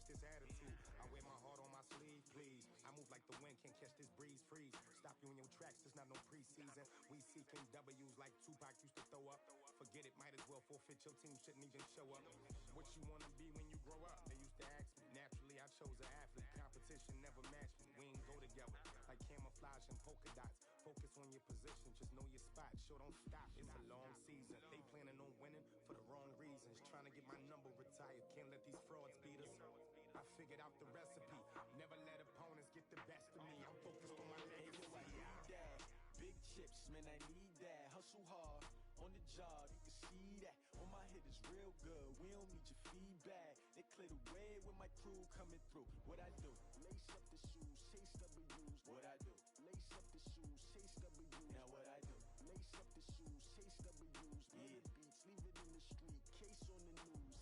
this attitude. I wear my heart on my sleeve, please. I move like the wind, can't catch this breeze, freeze. Stop you in your tracks, there's not no preseason. We seeking W's like Tupac used to throw up. Forget it, might as well forfeit, your team shouldn't even show up. What you wanna be when you grow up? They used to ask me. Naturally, I chose an athlete. Competition never matched me. We ain't go together like camouflage and polka dots. Focus on your position, just know your spot. Sure, don't stop, it's a long season. They planning on winning for the wrong reasons. Trying to get my number retired, can't let these frauds beat us. I figured out the recipe. Never let opponents get the best of me. I'm focused on my legacy. Big chips, man, I need that. Hustle hard on the job, you can see that. On my head is real good, we don't need your feedback. They clear the way with my crew coming through. What I do? Lace up the shoes, chase W's. What I do? Lace up the shoes, chase W's. Now what I do? Lace up the shoes, chase W's. Yeah, beats, leave it in the street, case on the news.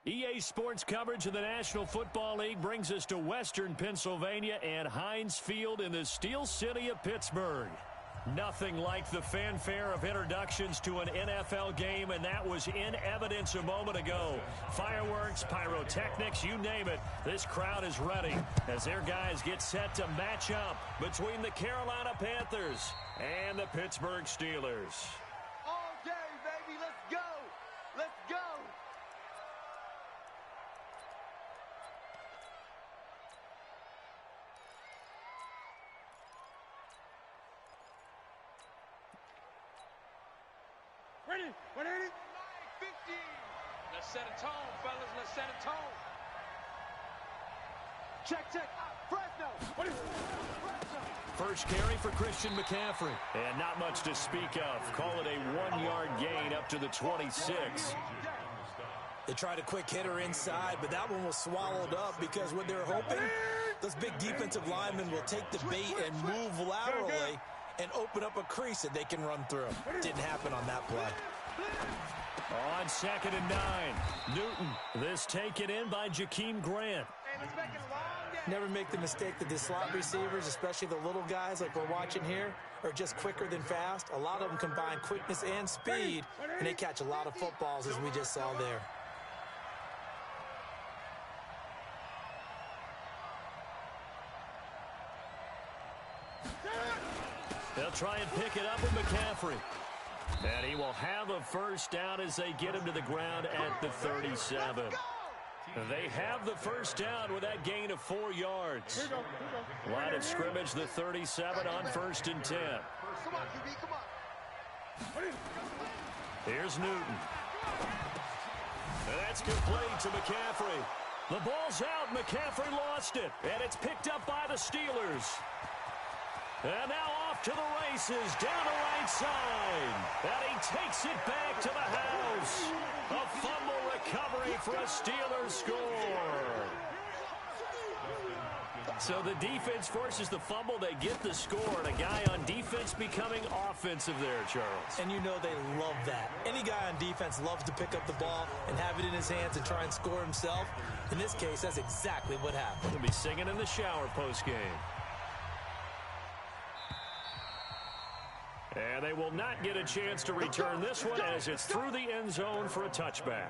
EA Sports coverage of the National Football League brings us to Western Pennsylvania and Heinz Field in the Steel City of Pittsburgh. Nothing like the fanfare of introductions to an NFL game, and that was in evidence a moment ago. Fireworks, pyrotechnics, you name it. This crowd is ready as their guys get set to match up between the Carolina Panthers and the Pittsburgh Steelers. All day, baby. Let's go. Let's go. Ready? 180? 50. Let's set a tone, fellas. Let's set a tone. Check. Fresno. First carry for Christian McCaffrey. And not much to speak of. Call it a 1-yard gain up to the 26. They tried a quick hitter inside, but that one was swallowed up because what they're hoping, those big defensive linemen will take the bait and move laterally and open up a crease that they can run through. Didn't happen on that play. On 2nd and 9, Newton. This taken in by Jakeem Grant. Hey, let's make it a long game. Never make the mistake that the slot receivers, especially the little guys like we're watching here, are just quicker than fast. A lot of them combine quickness and speed, and they catch a lot of footballs as we just saw there. They'll try and pick it up with McCaffrey. And he will have a first down as they get him to the ground at the 37. They have the first down with that gain of 4 yards. Line of scrimmage, the 37 on 1st and 10. Come on, QB, come on. Here's Newton. And that's complete to McCaffrey. The ball's out. McCaffrey lost it. And it's picked up by the Steelers. And now off to the races, down the right side. And he takes it back to the house. A fumble recovery for a Steelers score. So the defense forces the fumble. They get the score. And a guy on defense becoming offensive there, Charles. And you know they love that. Any guy on defense loves to pick up the ball and have it in his hands and try and score himself. In this case, that's exactly what happened. He'll be singing in the shower post-game. And they will not get a chance to return this one as it's through the end zone for a touchback.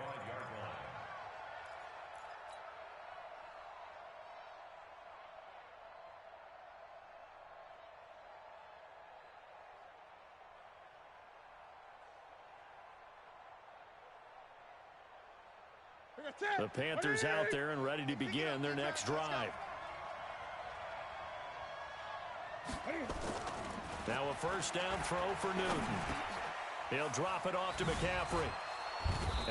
The Panthers out there and ready to begin their next drive. Now a first down throw for Newton. He'll drop it off to McCaffrey.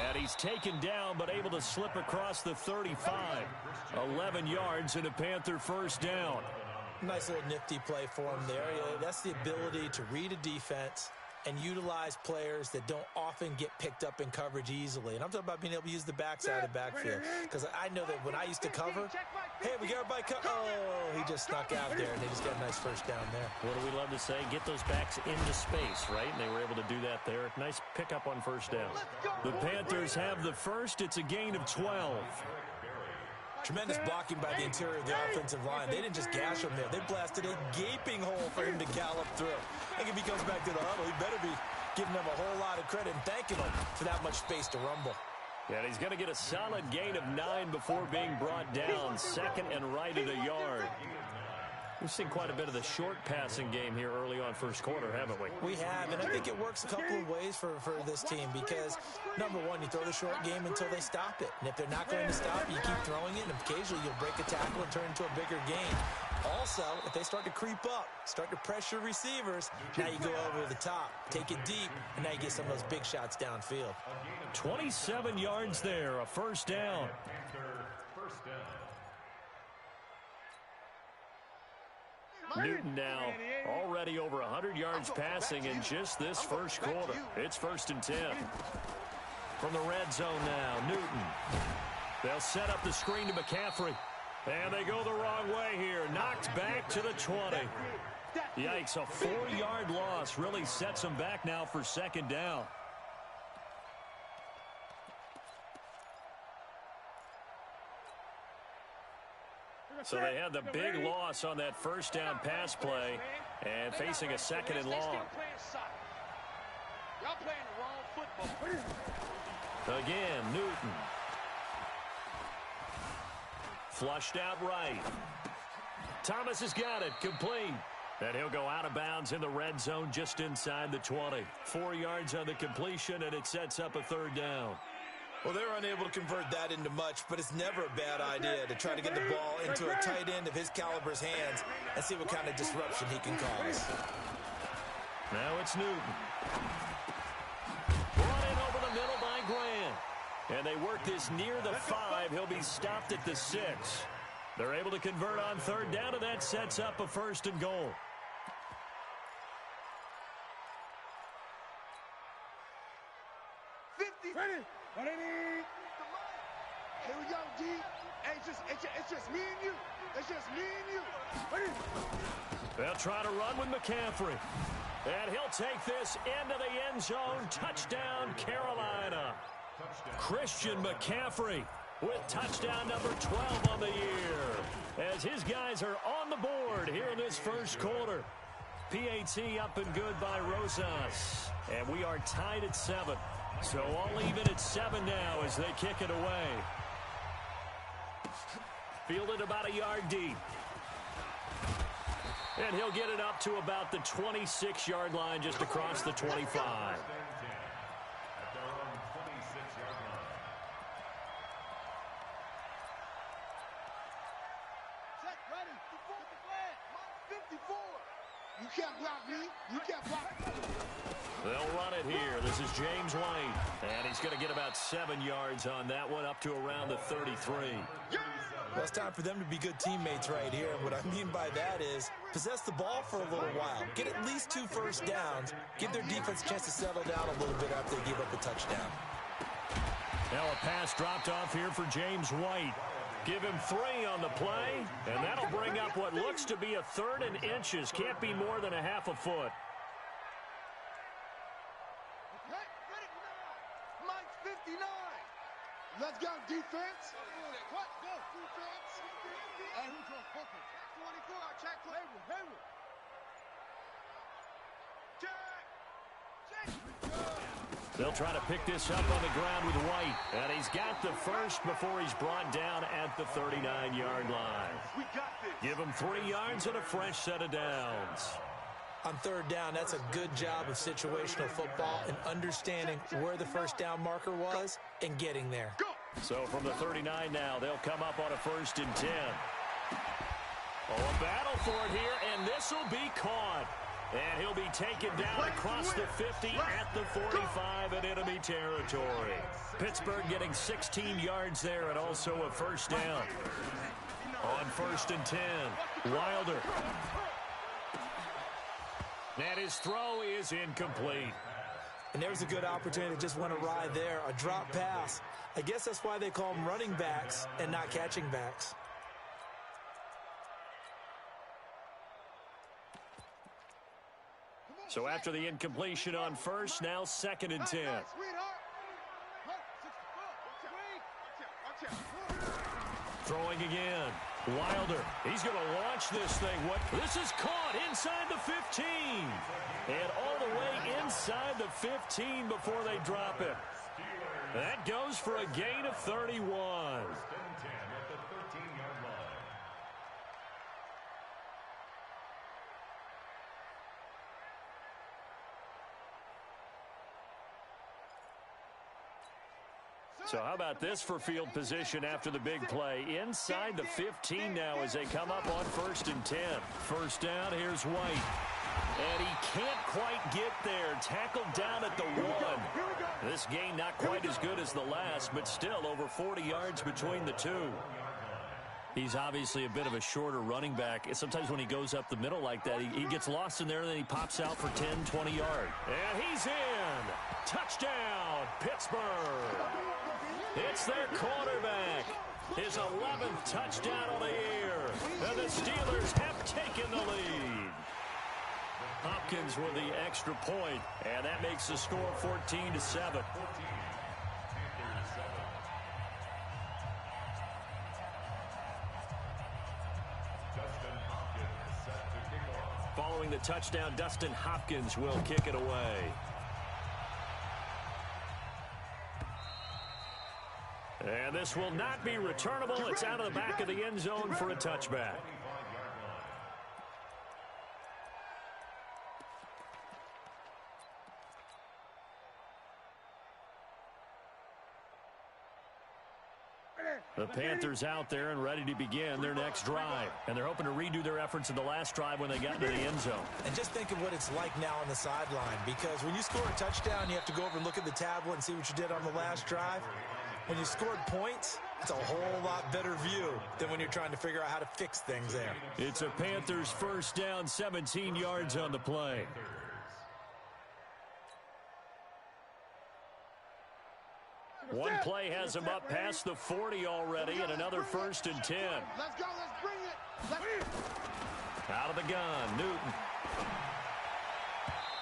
And he's taken down but able to slip across the 35. 11 yards and a Panther first down. Nice little nifty play for him there. That's the ability to read a defense and utilize players that don't often get picked up in coverage easily. And I'm talking about being able to use the backside of the backfield. Because I know that when I used to cover, hey, we got everybody cover. Oh, he just snuck out there, and they just got a nice first down there. What do we love to say? Get those backs into space, right? And they were able to do that there. Nice pickup on first down. The Panthers have the first. It's a gain of 12. Tremendous blocking by the interior of the offensive line. They didn't just gash him there. They blasted a gaping hole for him to gallop through. I think if he comes back to the huddle, he better be giving them a whole lot of credit and thanking them for that much space to rumble. Yeah, he's going to get a solid gain of 9 before being brought down. Second and right at a yard. We've seen quite a bit of the short passing game here early on first quarter, haven't we? We have, and I think it works a couple of ways for this team because, number one, you throw the short game until they stop it. And if they're not going to stop, you keep throwing it, and occasionally you'll break a tackle and turn into a bigger gain. Also, if they start to creep up, start to pressure receivers, now you go over the top, take it deep, and now you get some of those big shots downfield. 27 yards there, a first down. Newton now already over 100 yards passing in just this first quarter. It's 1st and 10. From the red zone now, Newton. They'll set up the screen to McCaffrey. And they go the wrong way here. Knocked back to the 20. Yikes, a 4-yard loss really sets them back now for 2nd down. So they had the big loss on that first down pass play and facing a second and long. Y'all playing the wrong football. Again, Newton. Flushed out right. Thomas has got it, complete. And he'll go out of bounds in the red zone just inside the 20. 4 yards on the completion, and it sets up a third down. Well, they were unable to convert that into much, but it's never a bad idea to try to get the ball into a tight end of his caliber's hands and see what kind of disruption he can cause. Now it's Newton. Brought in over the middle by Grant. And they work this near the 5. He'll be stopped at the 6. They're able to convert on third down, and that sets up a first and goal. Ready? What I need? Here we go, D. It's just me and you. It's just me and you. Ready? They'll try to run with McCaffrey. And he'll take this into the end zone. Touchdown, Carolina. Christian McCaffrey with touchdown number 12 on the year. As his guys are on the board here in this first quarter. PAT up and good by Rosas. And we are tied at 7. So all even at 7 now as they kick it away. Fielded about a yard deep. And he'll get it up to about the 26-yard line just across the 25. You can't block me. You can't block me. They'll run it here. This is James White. And he's going to get about 7 yards on that one, up to around the 33. Well, it's time for them to be good teammates right here. And what I mean by that is possess the ball for a little while. Get at least 2 first downs. Give their defense a chance to settle down a little bit after they give up a touchdown. Now a pass dropped off here for James White. Give him 3 on the play, and that'll bring up what looks to be a 3rd and inches. Can't be more than a half a foot. Mike's 59. Let's go, defense. What? Go, defense. And who's on focus? 24, check. Hayward. They'll try to pick this up on the ground with White. And he's got the first before he's brought down at the 39-yard line. We got this. Give him 3 yards and a fresh set of downs. On third down, that's a good job of situational football and understanding where the first down marker was and getting there. So from the 39 now, they'll come up on a 1st and 10. Oh, a battle for it here, and this will be caught. And he'll be taken down across the 50 at the 45 in enemy territory. Pittsburgh getting 16 yards there and also a first down. On 1st and 10, Wilder. And his throw is incomplete. And there's a good opportunity to just went awry there, a drop pass. I guess that's why they call them running backs and not catching backs. So after the incompletion on 1st, now 2nd and 10. Throwing again. Wilder. He's going to launch this thing. This is caught inside the 15. And all the way inside the 15 before they drop it. That goes for a gain of 31. So how about this for field position after the big play? Inside the 15 now as they come up on 1st and 10. First down, here's White. And he can't quite get there. Tackled down at the 1. This gain not quite as good as the last, but still over 40 yards between the two. He's obviously a bit of a shorter running back. Sometimes when he goes up the middle like that, he gets lost in there, and then he pops out for 10, 20 yards. And he's in. Touchdown, Pittsburgh. It's their quarterback. His 11th touchdown of the year. And the Steelers have taken the lead. Hopkins with the extra point, and that makes the score 14-7. following the touchdown. Dustin Hopkins will kick it away. And this will not be returnable. It's out of the back of the end zone for a touchback. The Panthers out there and ready to begin their next drive. And they're hoping to redo their efforts in the last drive when they got into the end zone. And just think of what it's like now on the sideline, because when you score a touchdown, you have to go over and look at the tablet and see what you did on the last drive. When you scored points, it's a whole lot better view than when you're trying to figure out how to fix things there. It's a Panthers first down, 17 yards on the play. One play has him up past the 40 already, and another 1st and 10. Let's go, let's bring it. Out of the gun, Newton.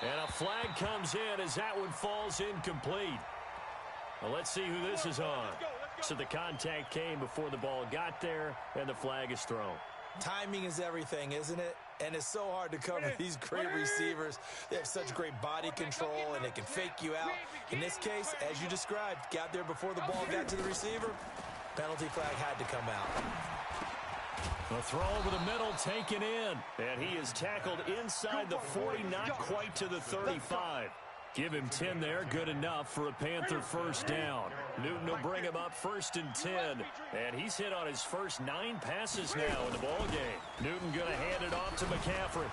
And a flag comes in as that one falls incomplete. Well, let's see who this is on. So the contact came before the ball got there, and the flag is thrown. Timing is everything, isn't it? And it's so hard to cover these great receivers. They have such great body control, and they can fake you out. In this case, as you described, got there before the ball got to the receiver. Penalty flag had to come out. A throw over the middle taken in. And he is tackled inside the 40, not quite to the 35. Give him 10 there, good enough for a Panther first down. Newton will bring him up 1st and 10. And he's hit on his first 9 passes now in the ball game. Newton going to hand it off to McCaffrey.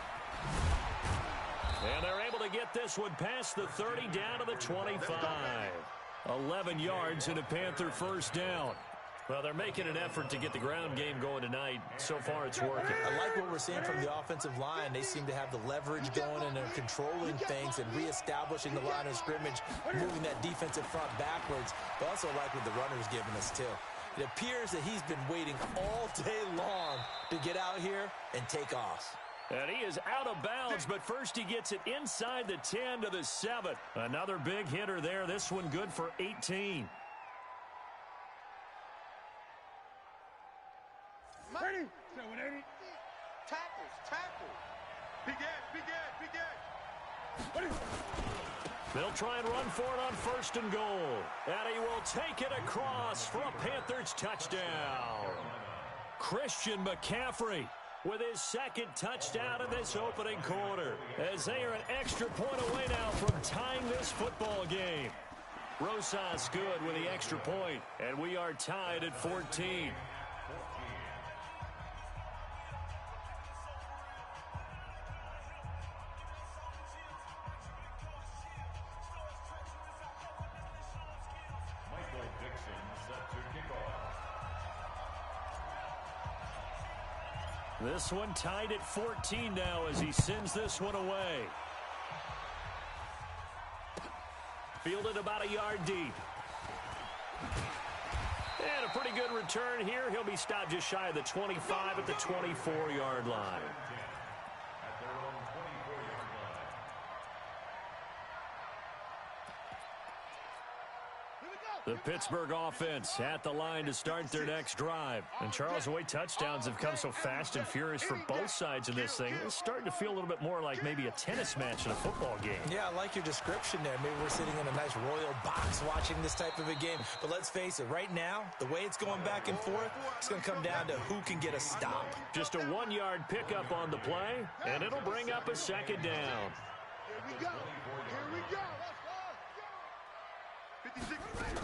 And they're able to get this one past the 30 down to the 25. 11 yards and a Panther first down. Well, they're making an effort to get the ground game going tonight. So far, it's working. I like what we're seeing from the offensive line. They seem to have the leverage going, and they're controlling things and reestablishing the line of scrimmage, moving that defensive front backwards. But also like what the runner's giving us, too. It appears that he's been waiting all day long to get out here and take off. And he is out of bounds, but first he gets it inside the 10 to the 7. Another big hitter there. This one good for 18. Ready? Tackles. Ready? They'll try and run for it on 1st and goal. And he will take it across for a Panthers touchdown. Christian McCaffrey with his 2nd touchdown in this opening quarter, as they are an extra point away now from tying this football game. Rosas good with the extra point, and we are tied at 14. This one tied at 14 now as he sends this one away. Fielded about a yard deep. And a pretty good return here. He'll be stopped just shy of the 25 at the 24-yard line. The Pittsburgh offense at the line to start their next drive. And Charles, the way touchdowns have come so fast and furious for both sides in this thing, it's starting to feel a little bit more like maybe a tennis match in a football game. Yeah, I like your description there. Maybe we're sitting in a nice royal box watching this type of a game. But let's face it, right now, the way it's going back and forth, it's going to come down to who can get a stop. Just a 1-yard pickup on the play, and it'll bring up a 2nd down. Here we go.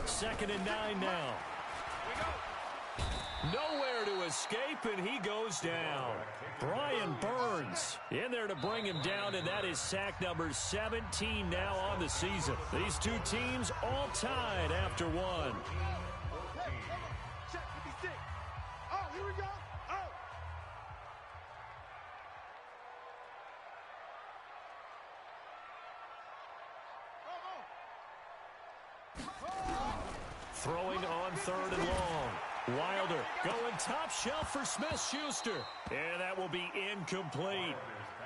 2nd and 9 now. Nowhere to escape, and he goes down. Brian Burns in there to bring him down, and that is sack number 17 now on the season. These two teams all tied after one. Check 56. Oh, here we go. Throwing on 3rd and long. Wilder going top shelf for Smith-Schuster. And that will be incomplete.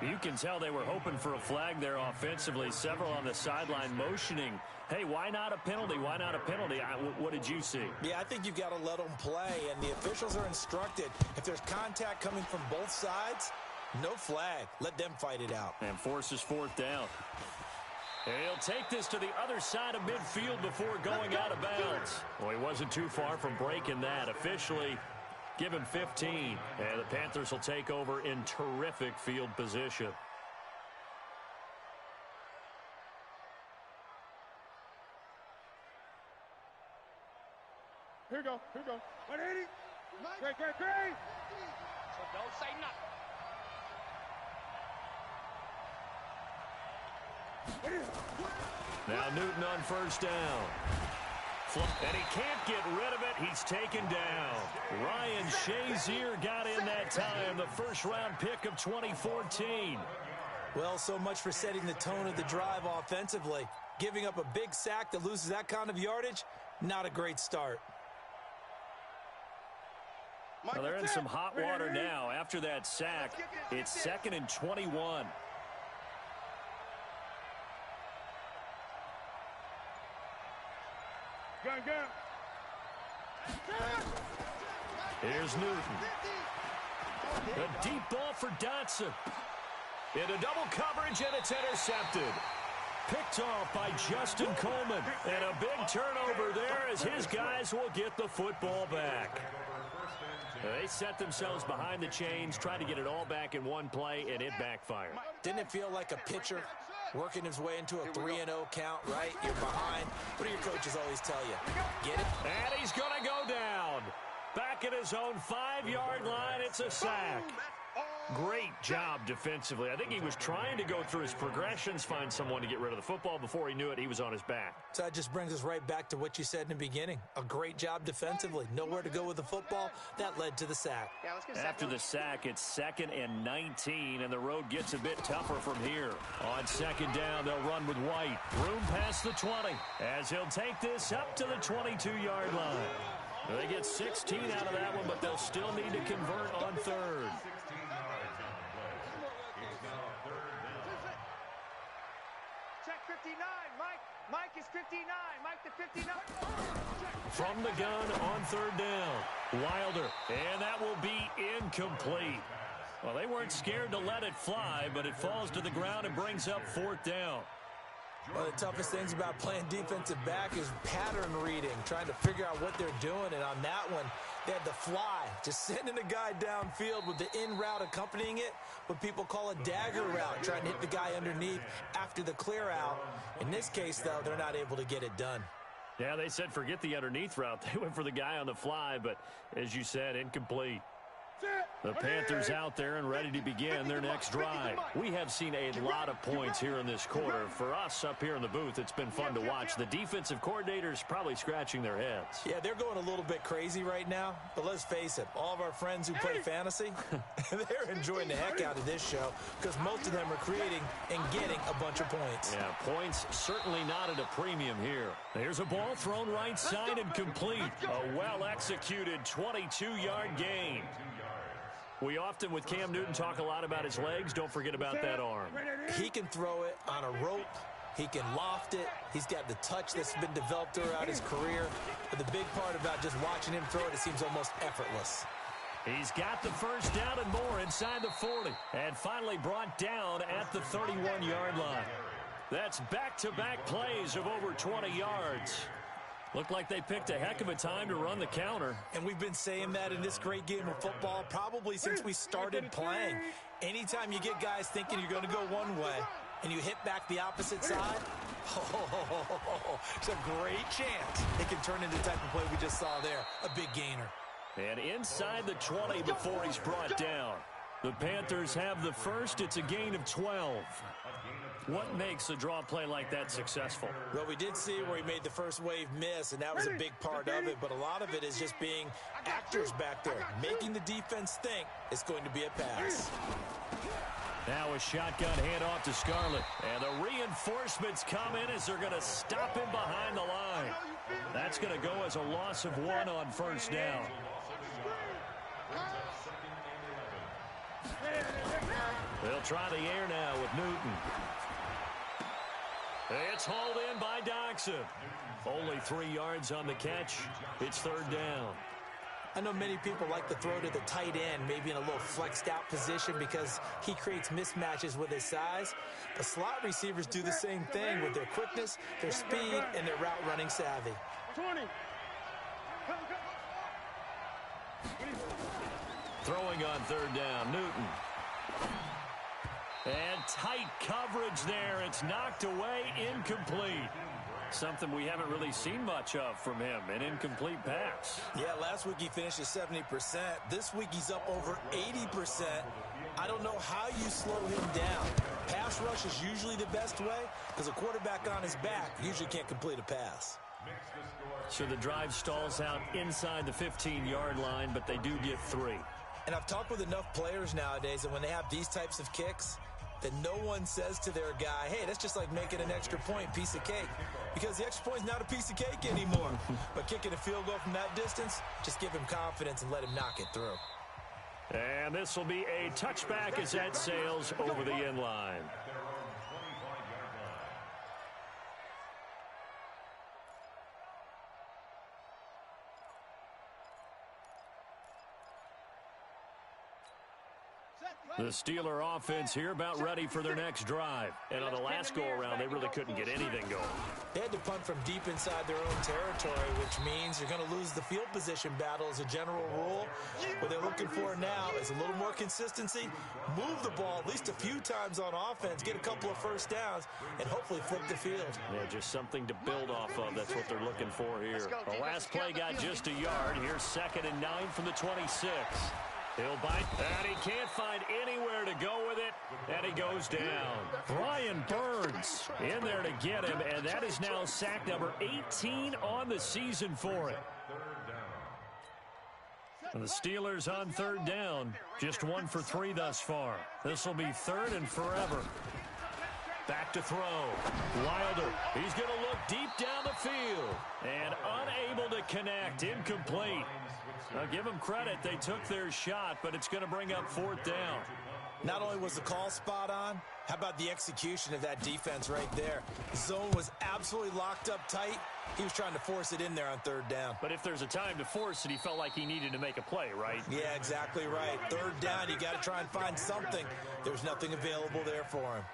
You can tell they were hoping for a flag there offensively. Several on the sideline motioning. Hey, why not a penalty? Why not a penalty? What did you see? Yeah, I think you've got to let them play, and the officials are instructed. If there's contact coming from both sides, No flag. Let them fight it out. And forces fourth down. He'll take this to the other side of midfield before going out of bounds. Well, he wasn't too far from breaking that. Officially, give him 15. And the Panthers will take over in terrific field position. Here we go. 180. Great. So don't say nothing. Now Newton on first down. And he can't get rid of it. He's taken down. Ryan Shazier got in that time, the first-round pick of 2014. Well, so much for setting the tone of the drive offensively. Giving up a big sack that loses that kind of yardage, not a great start. Well, they're in some hot water now. After that sack, it's 2nd and 21. Gun. Here's Newton. A deep ball for Dotson. Into double coverage, and it's intercepted. Picked off by Justin Coleman. And a big turnover there as his guys will get the football back. They set themselves behind the chains, trying to get it all back in one play, and it backfired. Didn't it feel like a pitcher working his way into a 3-0 count, right? You're behind. What do your coaches always tell you? Get it? And he's going to go down. Back at his own 5-yard line, it's a sack. Great job defensively. I think he was trying to go through his progressions, find someone to get rid of the football. Before he knew it, he was on his back. So that just brings us right back to what you said in the beginning. A great job defensively. Nowhere to go with the football. That led to the sack. After the sack, it's 2nd and 19, and the road gets a bit tougher from here. On 2nd down, they'll run with White. Room past the 20, as he'll take this up to the 22-yard line. They get 16 out of that one, but they'll still need to convert on 3rd. Check 59, Mike is 59, Mike to 59. From the gun on 3rd down, Wilder, and that will be incomplete. Well, they weren't scared to let it fly, but it falls to the ground and brings up 4th down. One of the toughest things about playing defensive back is pattern reading, trying to figure out what they're doing. And on that one, they had the fly, just sending a guy downfield with the in route accompanying it, what people call a dagger route, trying to hit the guy underneath after the clear out. In this case, though, they're not able to get it done. Yeah, they said forget the underneath route. They went for the guy on the fly, but as you said, incomplete. The Panthers out there and ready to begin their next drive. We have seen a lot of points here in this quarter. For us up here in the booth, it's been fun to watch. The defensive coordinators probably scratching their heads. Yeah, they're going a little bit crazy right now. But let's face it, all of our friends who play fantasy, they're enjoying the heck out of this show because most of them are creating and getting a bunch of points. Yeah, points certainly not at a premium here. There's a ball thrown right side and complete. A well-executed 22-yard gain. We often, with Cam Newton, talk a lot about his legs. Don't forget about that arm. He can throw it on a rope. He can loft it. He's got the touch that's been developed throughout his career. But the big part about just watching him throw it seems almost effortless. He's got the first down and more inside the 40. And finally brought down at the 31-yard line. That's back-to-back plays of over 20 yards. Looked like they picked a heck of a time to run the counter. And we've been saying that in this great game of football probably since we started playing. Anytime you get guys thinking you're going to go one way and you hit back the opposite side, it's a great chance it can turn into the type of play we just saw there, a big gainer. And inside the 20 before he's brought down. The Panthers have the first. It's a gain of 12. What makes a draw play like that successful? Well, we did see where he made the first wave miss, and that was a big part of it. But a lot of it is just being actors back there, making the defense think it's going to be a pass. Now a shotgun handoff to Scarlett. And the reinforcements come in as they're going to stop him behind the line. That's going to go as a loss of 1 on first down. They'll try the air now with Newton. It's hauled in by Dotson. Only 3 yards on the catch. It's 3rd down. I know many people like to throw to the tight end, maybe in a little flexed out position because he creates mismatches with his size. But slot receivers do the same thing with their quickness, their speed, and their route running savvy. 20. Throwing on third down, Newton. And tight coverage there. It's knocked away, incomplete. Something we haven't really seen much of from him, an incomplete pass. Yeah, last week he finished at 70%. This week he's up over 80%. I don't know how you slow him down. Pass rush is usually the best way because a quarterback on his back usually can't complete a pass. So the drive stalls out inside the 15-yard line, but they do get 3. And I've talked with enough players nowadays that when they have these types of kicks, that no one says to their guy, hey, that's just like making an extra point, piece of cake. Because the extra point is not a piece of cake anymore. But kicking a field goal from that distance, just give him confidence and let him knock it through. And this will be a touchback as that sails over the end line. The Steeler offense here about ready for their next drive. And on the last go-around, they really couldn't get anything going. They had to punt from deep inside their own territory, which means you're going to lose the field position battle as a general rule. What they're looking for now is a little more consistency, move the ball at least a few times on offense, get a couple of first downs, and hopefully flip the field. Yeah, just something to build off of. That's what they're looking for here. The last play got just a yard. Here's 2nd and 9 from the 26. He'll bite, and he can't find anywhere to go with it, and he goes down. Brian Burns in there to get him, and that is now sack number 18 on the season for him. And the Steelers on third down, just 1 for 3 thus far. This will be 3rd and forever. Back to throw. Wilder, he's going to look deep down the field, and unable to connect, incomplete. Now, give them credit. They took their shot, but it's going to bring up 4th down. Not only was the call spot on, how about the execution of that defense right there? The zone was absolutely locked up tight. He was trying to force it in there on 3rd down. But if there's a time to force it, he felt like he needed to make a play, right? Yeah, exactly right. 3rd down, you got to try and find something. There was nothing available there for him.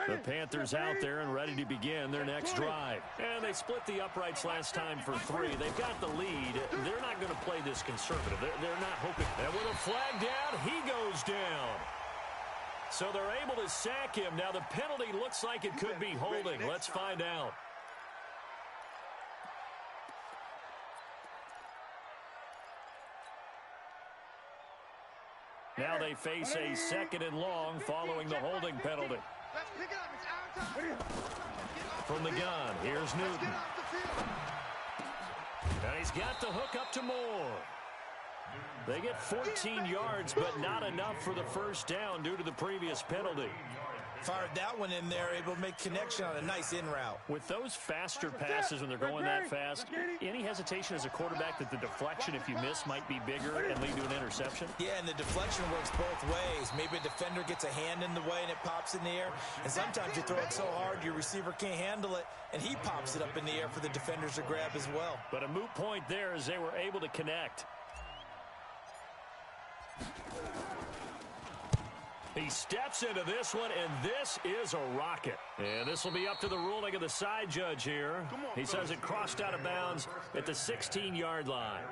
The Panthers out there and ready to begin their next drive. And they split the uprights last time for 3. They've got the lead. They're not going to play this conservative. They're not hoping. And with a flag down, he goes down. So they're able to sack him. Now the penalty looks like it could be holding. Let's find out. Now they face a 2nd and long following the holding penalty. From the gun, here's Newton. And he's got the hook up to Moore. They get 14 yards, but not enough for the first down due to the previous penalty. Fired that one in there, able to make connection on a nice in route. With those faster passes when they're going that fast, any hesitation as a quarterback that the deflection, if you miss, might be bigger and lead to an interception? Yeah, and the deflection works both ways. Maybe a defender gets a hand in the way and it pops in the air. And sometimes you throw it so hard your receiver can't handle it, and he pops it up in the air for the defenders to grab as well. But a moot point there as they were able to connect. He steps into this one, and this is a rocket. And this will be up to the ruling of the side judge here. He says it crossed out of bounds at the 16-yard line.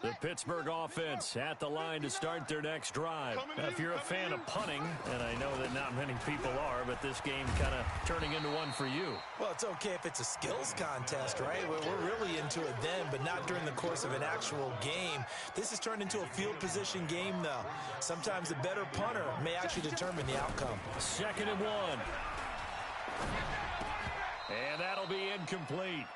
The Pittsburgh offense at the line to start their next drive. Now, if you're a fan of punting, and I know that not many people are, but this game kind of turning into one for you. Well, it's okay if it's a skills contest, right? We're really into it then, but not during the course of an actual game. This has turned into a field position game, though. Sometimes the better punter may actually determine the outcome. 2nd and 1. And that'll be incomplete.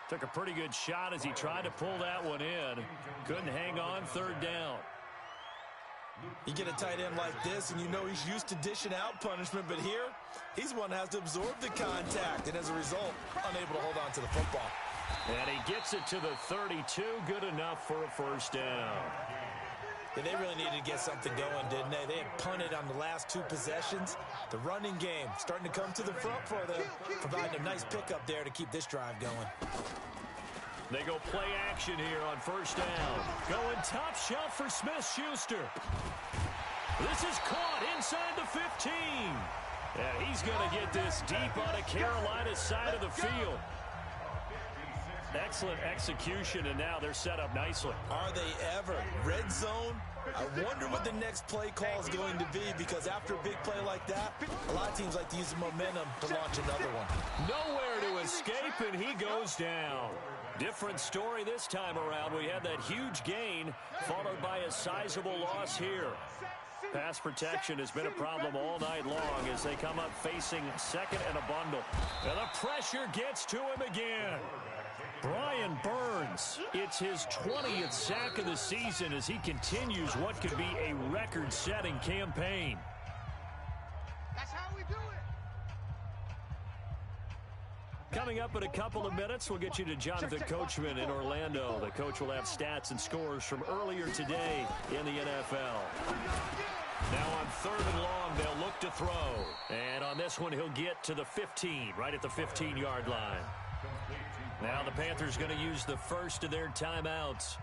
Took a pretty good shot as he tried to pull that one in. Couldn't hang on, 3rd down. You get a tight end like this, and you know he's used to dishing out punishment, but here, He's one that has to absorb the contact, and as a result, unable to hold on to the football. And he gets it to the 32. Good enough for a first down. Yeah, they really needed to get something going, didn't they? They had punted on the last 2 possessions. The running game starting to come to the front for them, providing a nice pickup there to keep this drive going. They go play action here on first down. Going top shelf for Smith-Schuster. This is caught inside the 15. And he's going to get this deep on the Carolina side of the field. Excellent execution, and now they're set up nicely. Are they ever? Red zone? I wonder what the next play call is going to be, because after a big play like that, a lot of teams like to use the momentum to launch another one. Nowhere to escape, and he goes down. Different story this time around. We had that huge gain, followed by a sizable loss here. Pass protection has been a problem all night long as they come up facing second and a bundle. And the pressure gets to him again. Brian Burns, it's his 20th sack of the season as he continues what could be a record-setting campaign. That's how we do it. Coming up in a couple of minutes, we'll get you to Jonathan Coachman in Orlando. The coach will have stats and scores from earlier today in the NFL. Now on 3rd and long, they'll look to throw. And on this one, he'll get to the 15, right at the 15-yard line. Now the Panthers going to use the first of their timeouts.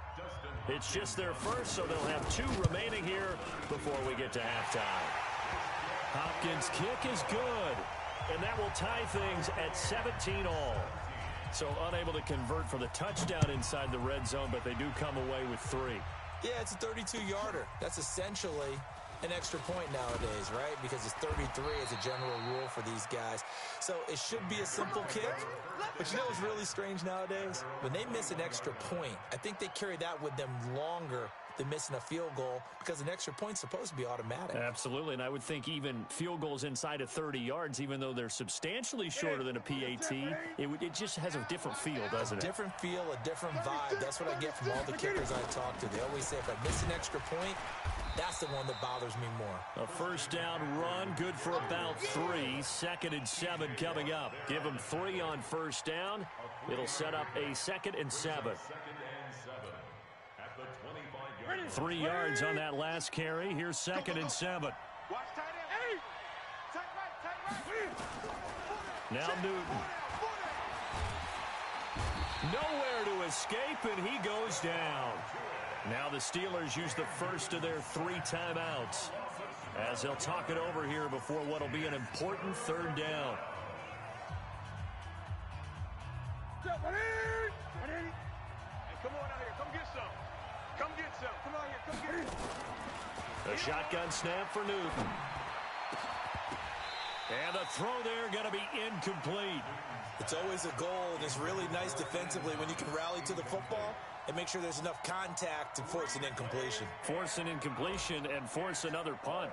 It's just their first, so they'll have 2 remaining here before we get to halftime. Hopkins' kick is good, and that will tie things at 17 all. So unable to convert for the touchdown inside the red zone, but they do come away with 3. Yeah, it's a 32-yarder. That's essentially an extra point nowadays, right? Because it's 33 as a general rule for these guys. So it should be a simple kick. But you know what's really strange nowadays? When they miss an extra point, I think they carry that with them longer than missing a field goal, because an extra point's supposed to be automatic. Absolutely, and I would think even field goals inside of 30 yards, even though they're substantially shorter than a PAT, it just has a different feel, doesn't it? Different feel, a different vibe. That's what I get from all the kickers I talk to. They always say, if I miss an extra point, that's the one that bothers me more. A first down run, good for about 3. 2nd and 7 coming up. Give them 3 on first down. It'll set up a 2nd and 7. 3 yards on that last carry. Here's 2nd and 7. Watch tight end. Tight right. Now Newton. Nowhere to escape, and he goes down. Now the Steelers use the first of their 3 timeouts as they'll talk it over here before what will be an important 3rd down. Hey, come on out here. Come get some. Come get some. Come on here. Come get it. A shotgun snap for Newton. And the throw there going to be incomplete. It's always a goal, and it's really nice defensively when you can rally to the football and make sure there's enough contact to force an incompletion. Force an incompletion and force another punt.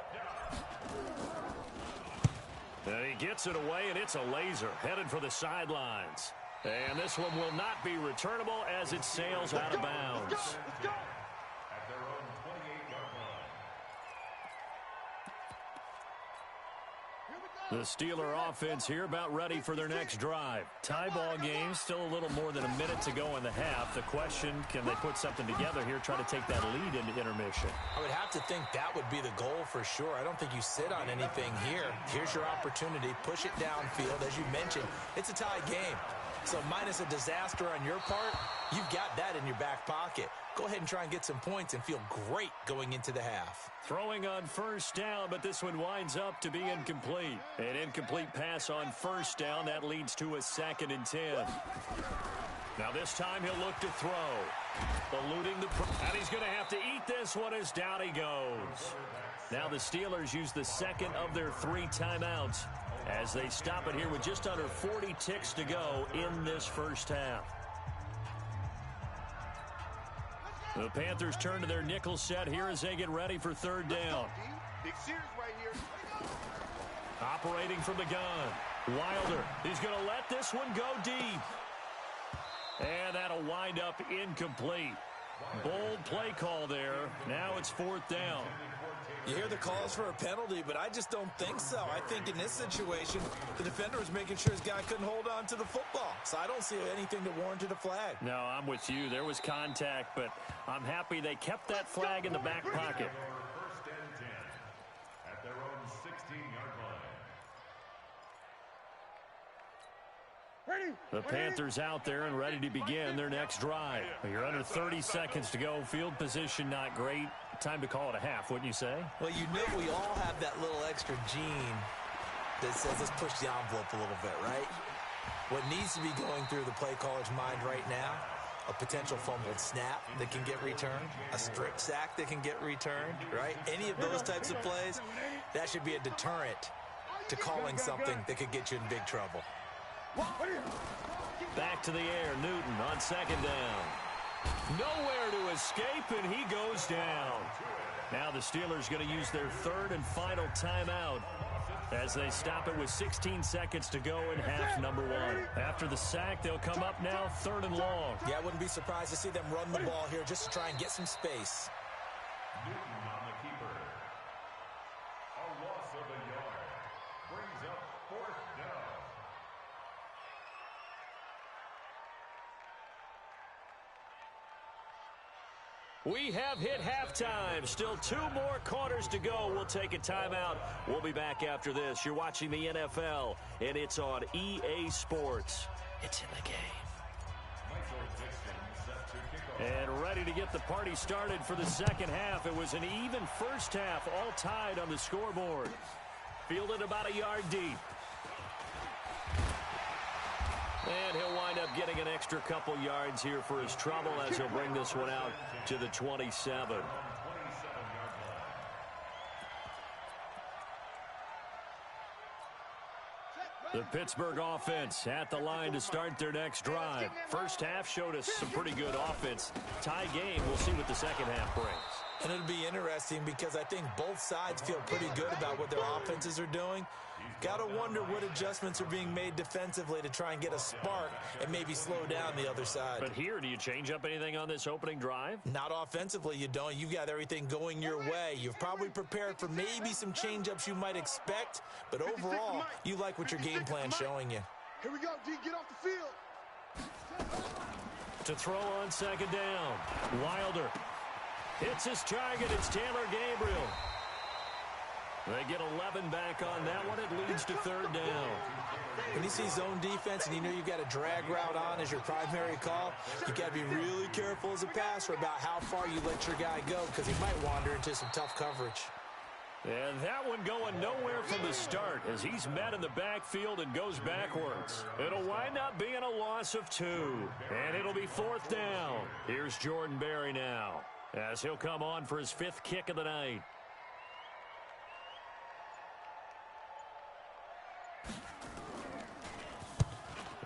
And he gets it away, and it's a laser headed for the sidelines. And this one will not be returnable as it sails out of bounds. Let's go. The Steeler offense here about ready for their next drive. Tie ball game, still a little more than a minute to go in the half. The question, can they put something together here, try to take that lead into intermission? I would have to think that would be the goal for sure. I don't think you sit on anything here. Here's your opportunity. Push it downfield. As you mentioned, it's a tie game. So minus a disaster on your part, you've got that in your back pocket. Go ahead and try and get some points and feel great going into the half. Throwing on first down, but this one winds up to be incomplete. An incomplete pass on first down. That leads to a 2nd and 10. Now this time he'll look to throw. Eluding the... And he's going to have to eat this one as down he goes. Now the Steelers use the 2nd of their 3 timeouts as they stop it here with just under 40 ticks to go in this first half. The Panthers turn to their nickel set here as they get ready for 3rd down. Big series right here. Operating from the gun. Wilder, he's going to let this one go deep. And that'll wind up incomplete. Bold play call there. Now it's 4th down. You hear the calls for a penalty, but I just don't think so. I think in this situation, the defender was making sure his guy couldn't hold on to the football. So I don't see anything that warranted a flag. No, I'm with you. There was contact, but I'm happy they kept that flag in the back pocket. First and 10 at their own 16-yard line. The Panthers out there and ready to begin their next drive. You're under 30 seconds to go. Field position not great. Time to call it a half, wouldn't you say? Well, you know we all have that little extra gene that says let's push the envelope a little bit, right? What needs to be going through the play caller's mind right now, a potential fumbled snap that can get returned, a strip sack that can get returned, right? Any of those types of plays, that should be a deterrent to calling something that could get you in big trouble. Back to the air, Newton on second down. Nowhere to escape, and he goes down. Now the Steelers going to use their third and final timeout as they stop it with 16 seconds to go in half number one. After the sack, they'll come up now third and long. Yeah, I wouldn't be surprised to see them run the ball here just to try and get some space. Newton on the keeper. A loss of a yard. Brings up fourth down. We have hit halftime. Still 2 more quarters to go. We'll take a timeout. We'll be back after this. You're watching the NFL, and it's on EA Sports. It's in the game. And ready to get the party started for the second half. It was an even first half, all tied on the scoreboard. Fielded about a yard deep. And he'll wind up getting an extra couple yards here for his trouble as he'll bring this one out to the 27. The Pittsburgh offense at the line to start their next drive. First half showed us some pretty good offense. Tie game, we'll see what the second half brings. And it'll be interesting because I think both sides feel pretty good about what their offenses are doing. Got to wonder what adjustments are being made defensively to try and get a spark and maybe slow down the other side. But here, do you change up anything on this opening drive? Not offensively, you don't. You've got everything going your way. You've probably prepared for maybe some change-ups you might expect, but overall, you like what your game plan's showing you. Here we go, D. Get off the field. To throw on second down. Wilder hits his target. It's Taylor Gabriel. They get 11 back on that one. It leads to third down. When you see zone defense and you know you've got a drag route on as your primary call, you've got to be really careful as a passer about how far you let your guy go because he might wander into some tough coverage. And that one going nowhere from the start as he's met in the backfield and goes backwards. It'll wind up being a loss of 2. And it'll be fourth down. Here's Jordan Berry now as he'll come on for his 5th kick of the night.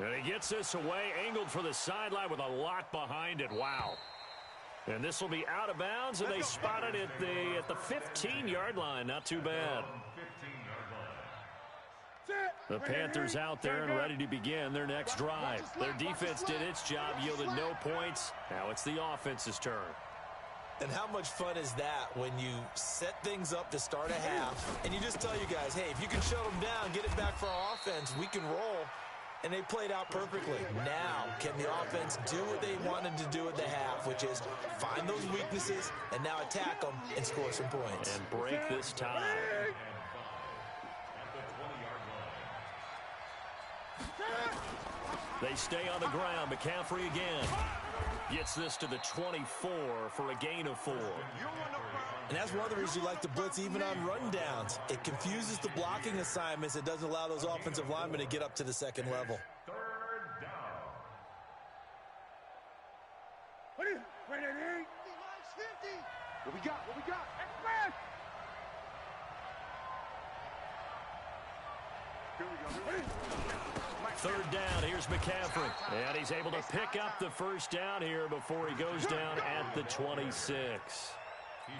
And he gets this away, angled for the sideline with a lot behind it. Wow. And this will be out of bounds, and they spot it at the 15-yard line. Not too bad. The Panthers out there and ready to begin their next drive. Their defense did its job, yielded no points. Now it's the offense's turn. And how much fun is that when you set things up to start a half, and you just tell you guys, hey, if you can shut them down, get it back for our offense, we can roll. And they played out perfectly. Now, can the offense do what they wanted to do at the half, which is find those weaknesses and now attack them and score some points. And break this tie. They stay on the ground. McCaffrey again. Gets this to the 24 for a gain of 4. And that's one of the reasons you like to blitz even on rundowns. It confuses the blocking assignments. It doesn't allow those offensive linemen to get up to the second level. Third down. What we got? What we got? Here we go. Third down, here's McCaffrey. And he's able to pick up the first down here before he goes down at the 26.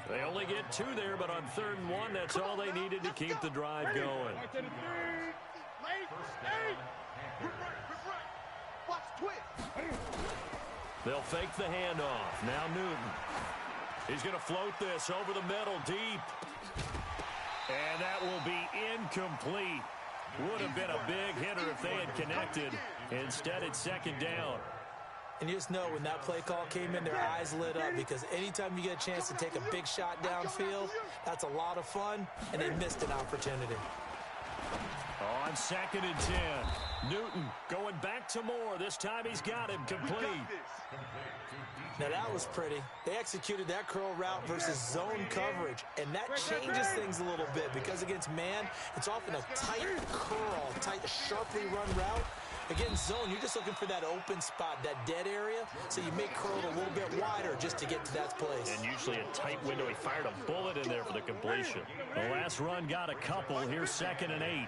They only get 2 there, but on 3rd and 1, that's all they needed to keep the drive going. They'll fake the handoff. Now Newton. He's going to float this over the middle deep. And that will be incomplete. Would have been a big hitter if they had connected. Instead, it's second down. And you just know when that play call came in, their eyes lit up, because anytime you get a chance to take a big shot downfield, that's a lot of fun, and they missed an opportunity. On second and 10, Newton going back to Moore. This time he's got him complete. Now that was pretty. They executed that curl route versus zone coverage, and that changes things a little bit, because against man, it's often a tight curl, tight, sharply run route. Against zone, you're just looking for that open spot, that dead area, so you may curl it a little bit wider just to get to that place. And usually a tight window. He fired a bullet in there for the completion. The last run got a couple. Here's second and 8.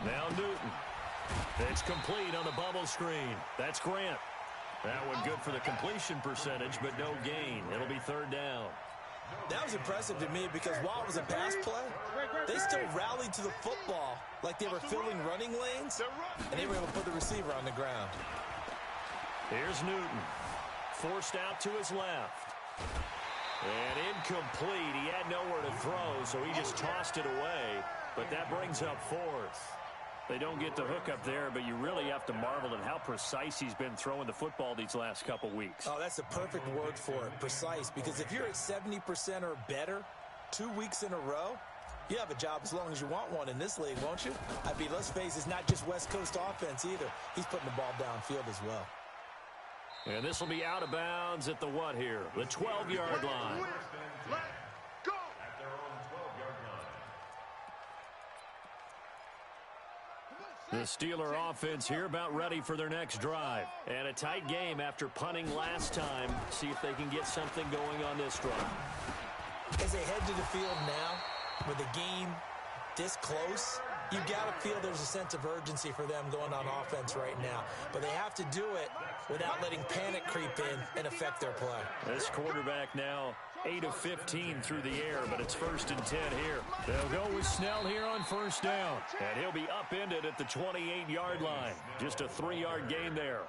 Now Newton. It's complete on the bubble screen. That's Grant. That one good for the completion percentage, but no gain. It'll be third down. That was impressive to me, because while it was a pass play, they still rallied to the football like they were filling running lanes, and they were able to put the receiver on the ground. Here's Newton. Forced out to his left. And incomplete. He had nowhere to throw, so he just tossed it away. But that brings up fourth. They don't get the hook up there, but you really have to marvel at how precise he's been throwing the football these last couple weeks. Oh, that's the perfect word for it, precise, because if you're at 70% or better 2 weeks in a row, you have a job as long as you want one in this league, won't you? I mean, let's face it, it's not just West Coast offense either. He's putting the ball downfield as well. And this will be out of bounds at the what here? The 12-yard line. The Steeler offense here about ready for their next drive. And a tight game after punting last time. See if they can get something going on this drive. As they head to the field now, with the game this close, you got to feel there's a sense of urgency for them going on offense right now. But they have to do it without letting panic creep in and affect their play. This quarterback now 8 of 15 through the air, but it's first and 10 here. They'll go with Snell here on first down, and he'll be upended at the 28-yard line. Just a 3-yard gain there.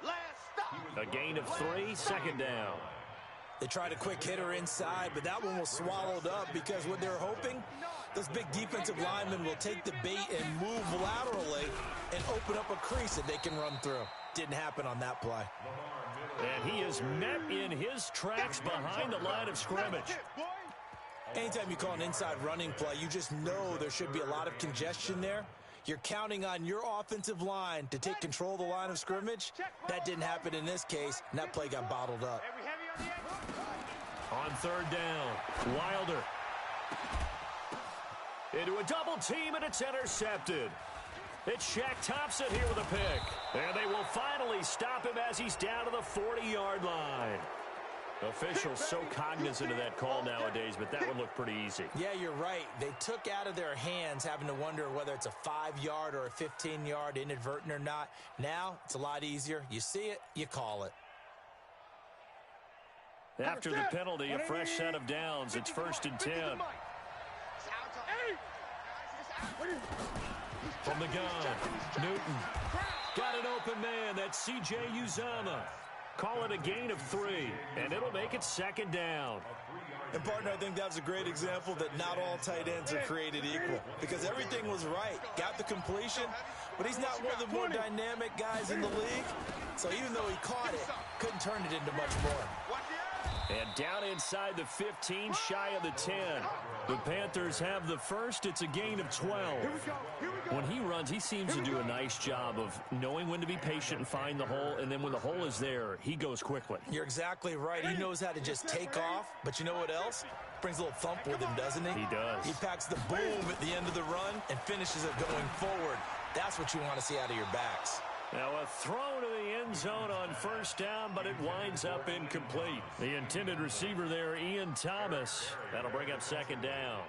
A gain of 3, second down. They tried a quick hitter inside, but that one was swallowed up, because what they're hoping, those big defensive linemen will take the bait and move laterally and open up a crease that they can run through. Didn't happen on that play. And he is met in his tracks behind the line of scrimmage. Anytime you call an inside running play, you just know there should be a lot of congestion there. You're counting on your offensive line to take control of the line of scrimmage. That didn't happen in this case, and that play got bottled up. On third down, Wilder. Into a double team, and it's intercepted. It's Shaq Thompson here with a pick. And they will finally stop him as he's down to the 40-yard line. Officials so cognizant of that call nowadays, but that one looked pretty easy. Yeah, you're right. They took out of their hands having to wonder whether it's a 5-yard or a 15-yard, inadvertent or not. Now, it's a lot easier. You see it, you call it. After the penalty, a fresh set of downs. It's first and 10. From the gun, Newton. Got an open man. That's C.J. Uzama. Call it a gain of 3, and it'll make it second down. And, partner, I think that was a great example that not all tight ends are created equal, because everything was right. Got the completion, but he's not one of the more dynamic guys in the league. So even though he caught it, couldn't turn it into much more. And down inside the 15, shy of the 10. The Panthers have the first. It's a gain of 12. When he runs, he seems to do a nice job of knowing when to be patient and find the hole, and then when the hole is there, he goes quickly. You're exactly right. He knows how to just take off, but you know what else? Brings a little thump with him, doesn't he? He does. He packs the boom at the end of the run and finishes it going forward. That's what you want to see out of your backs. Now a throw to the end zone on first down, but it winds up incomplete. The intended receiver there, Ian Thomas. That'll bring up second down.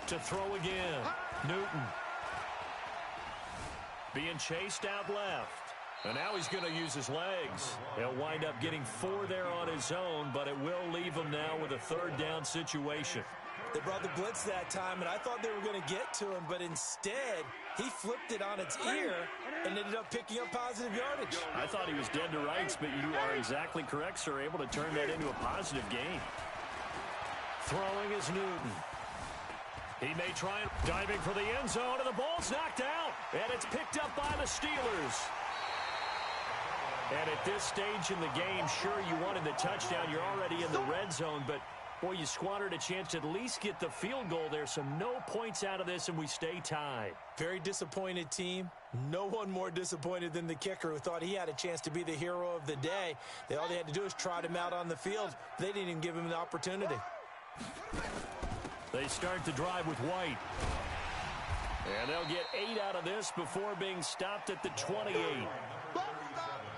To throw again, Newton. Being chased out left. And now he's going to use his legs. He'll wind up getting 4 there on his own, but it will leave him now with a third down situation. They brought the blitz that time, and I thought they were going to get to him, but instead, he flipped it on its ear and ended up picking up positive yardage. I thought he was dead to rights, but you are exactly correct, sir. Able to turn that into a positive gain. Throwing is Newton. He may try and diving for the end zone, and the ball's knocked out, and it's picked up by the Steelers. And at this stage in the game, sure, you wanted the touchdown. You're already in the red zone, but boy, you squandered a chance to at least get the field goal there, so no points out of this, and we stay tied. Very disappointed team. No one more disappointed than the kicker, who thought he had a chance to be the hero of the day. All they had to do is trot him out on the field. They didn't even give him the opportunity. They start the drive with White. And they'll get 8 out of this before being stopped at the 28.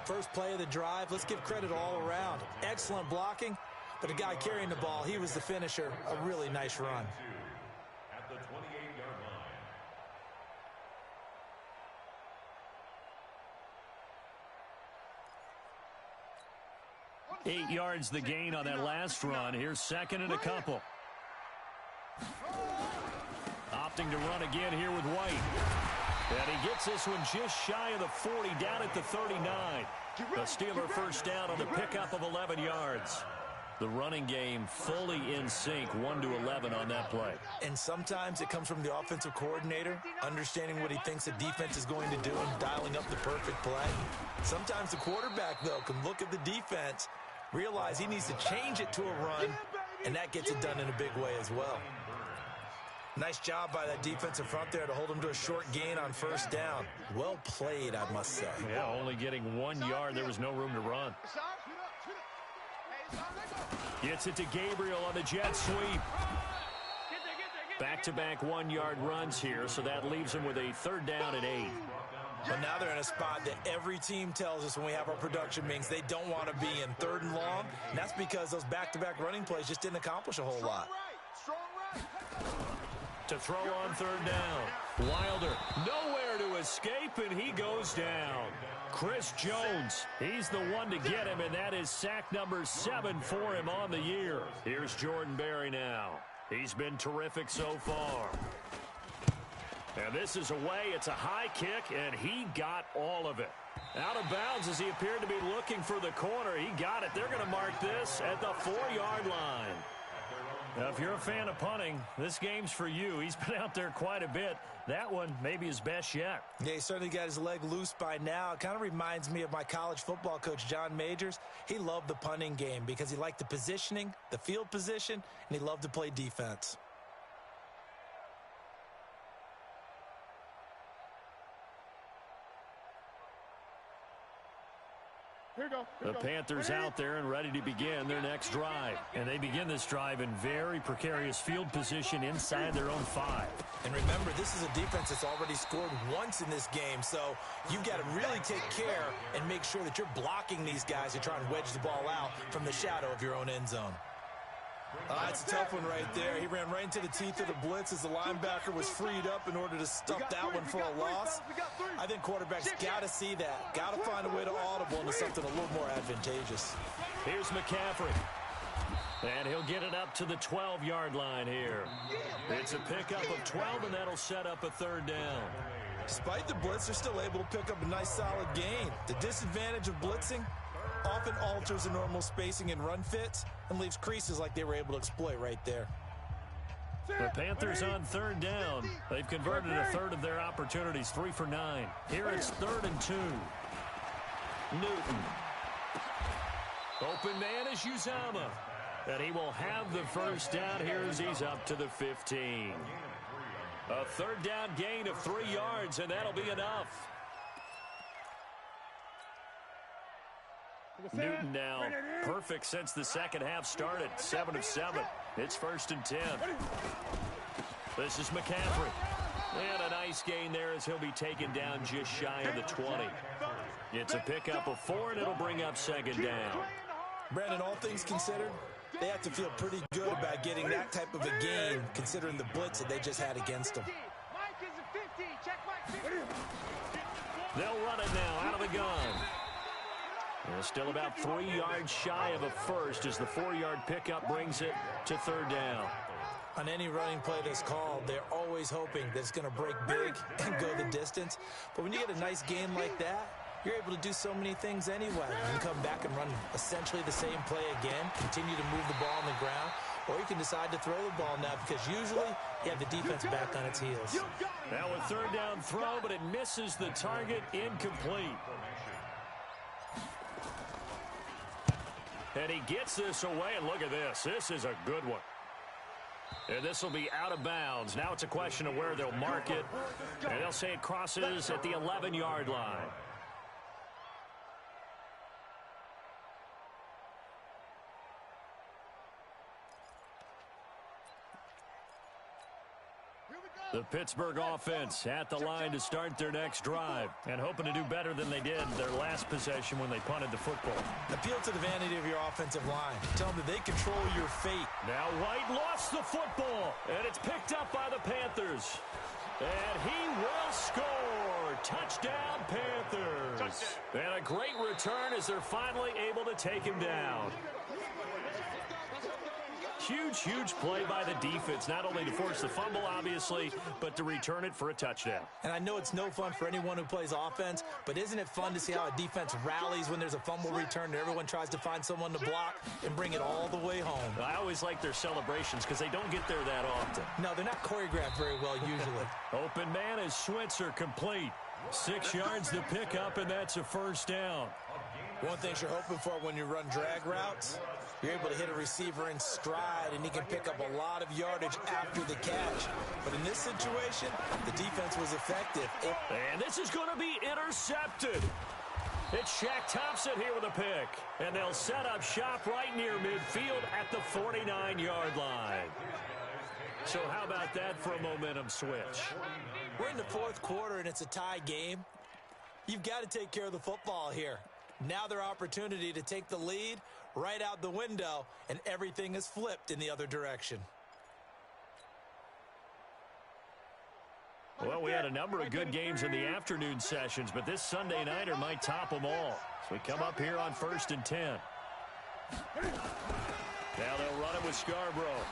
First play of the drive, let's give credit all around. Excellent blocking. But the guy carrying the ball, he was the finisher. A really nice run. At the 28-yard line. 8 yards the gain on that last run. Here's second and a couple. Opting to run again here with White. And he gets this one just shy of the 40, down at the 39. The Steeler first down on the pickup of 11 yards. The running game fully in sync, 1-11 on that play. And sometimes it comes from the offensive coordinator, understanding what he thinks the defense is going to do and dialing up the perfect play. Sometimes the quarterback, though, can look at the defense, realize he needs to change it to a run, and that gets it done in a big way as well. Nice job by that defensive front there to hold him to a short gain on first down. Well played, I must say. Yeah, only getting 1 yard. There was no room to run. Gets it to Gabriel on the jet sweep. Back-to-back 1-yard runs here, so that leaves him with a third down and 8. But now they're in a spot that every team tells us when we have our production meetings they don't want to be in, third and long. And that's because those back-to-back running plays just didn't accomplish a whole lot. To throw on third down. Wilder nowhere to escape, and he goes down. Chris Jones, he's the one to get him, and that is sack number 7 for him on the year. Here's Jordan Berry now. He's been terrific so far. And this is away. It's a high kick, and he got all of it. Out of bounds as he appeared to be looking for the corner. He got it. They're going to mark this at the 4-yard line. Now, if you're a fan of punting, this game's for you. He's been out there quite a bit. That one maybe his best yet. Yeah, he certainly got his leg loose by now. It kind of reminds me of my college football coach, John Majors. He loved the punting game because he liked the positioning, the field position, and he loved to play defense. The Panthers out there and ready to begin their next drive. And they begin this drive in very precarious field position inside their own 5. And remember, this is a defense that's already scored once in this game, so you've got to really take care and make sure that you're blocking these guys who try and wedge the ball out from the shadow of your own end zone. It's a tough one right there. He ran right into the teeth of the blitz as the linebacker was freed up in order to stuff that one for a loss. I think quarterbacks got to see that. Got to find a way to audible into something a little more advantageous. Here's McCaffrey. And he'll get it up to the 12-yard line here. It's a pickup of 12, and that'll set up a third down. Despite the blitz, they're still able to pick up a nice solid gain. The disadvantage of blitzing often alters the normal spacing and run fits and leaves creases like they were able to exploit right there. The Panthers on third down. They've converted a third of their opportunities, 3 for 9. Here it's 3rd and 2. Newton. Open man is Uzama. And he will have the first down here as he's up to the 15. A third down gain of 3 yards, and that'll be enough. Newton now perfect since the second half started. 7 of 7. It's 1st and 10. This is McCaffrey. And a nice gain there as he'll be taken down just shy of the 20. It's a pickup of 4, and it'll bring up 2nd down. Brandon, all things considered, they have to feel pretty good about getting that type of a gain considering the blitz that they just had against them. They'll run it now out of the gun. And still about 3 yards shy of a first as the 4-yard pickup brings it to 3rd down. On any running play that's called, they're always hoping that it's going to break big and go the distance. But when you get a nice game like that, you're able to do so many things anyway. You can come back and run essentially the same play again, continue to move the ball on the ground, or you can decide to throw the ball now because usually you have the defense back on its heels. Now a third down throw, but it misses the target, incomplete. And he gets this away, and look at this. This is a good one. And this will be out of bounds. Now it's a question of where they'll mark it. And they'll say it crosses at the 11-yard line. The Pittsburgh offense at the line to start their next drive and hoping to do better than they did their last possession when they punted the football. Appeal to the vanity of your offensive line. Tell them that they control your fate. Now White lost the football, and it's picked up by the Panthers. And he will score. Touchdown, Panthers. Touchdown. And a great return as they're finally able to take him down. Huge, huge play by the defense, not only to force the fumble, obviously, but to return it for a touchdown. And I know it's no fun for anyone who plays offense, but isn't it fun to see how a defense rallies when there's a fumble return and everyone tries to find someone to block and bring it all the way home? I always like their celebrations because they don't get there that often. No, they're not choreographed very well usually. Open man is Switzer, complete. 6 yards to pick up, and that's a first down. One thing you're hoping for when you run drag routes, you're able to hit a receiver in stride, and he can pick up a lot of yardage after the catch. But in this situation, the defense was effective. And this is going to be intercepted. It's Shaq Thompson here with a pick. And they'll set up shop right near midfield at the 49-yard line. So how about that for a momentum switch? We're in the fourth quarter, and it's a tie game. You've got to take care of the football here. Now their opportunity to take the lead right out the window, and everything is flipped in the other direction. Well, we had a number of good games in the afternoon sessions, but this Sunday nighter might top them all. So we come up here on 1st and 10. Now they'll run it with Scarborough.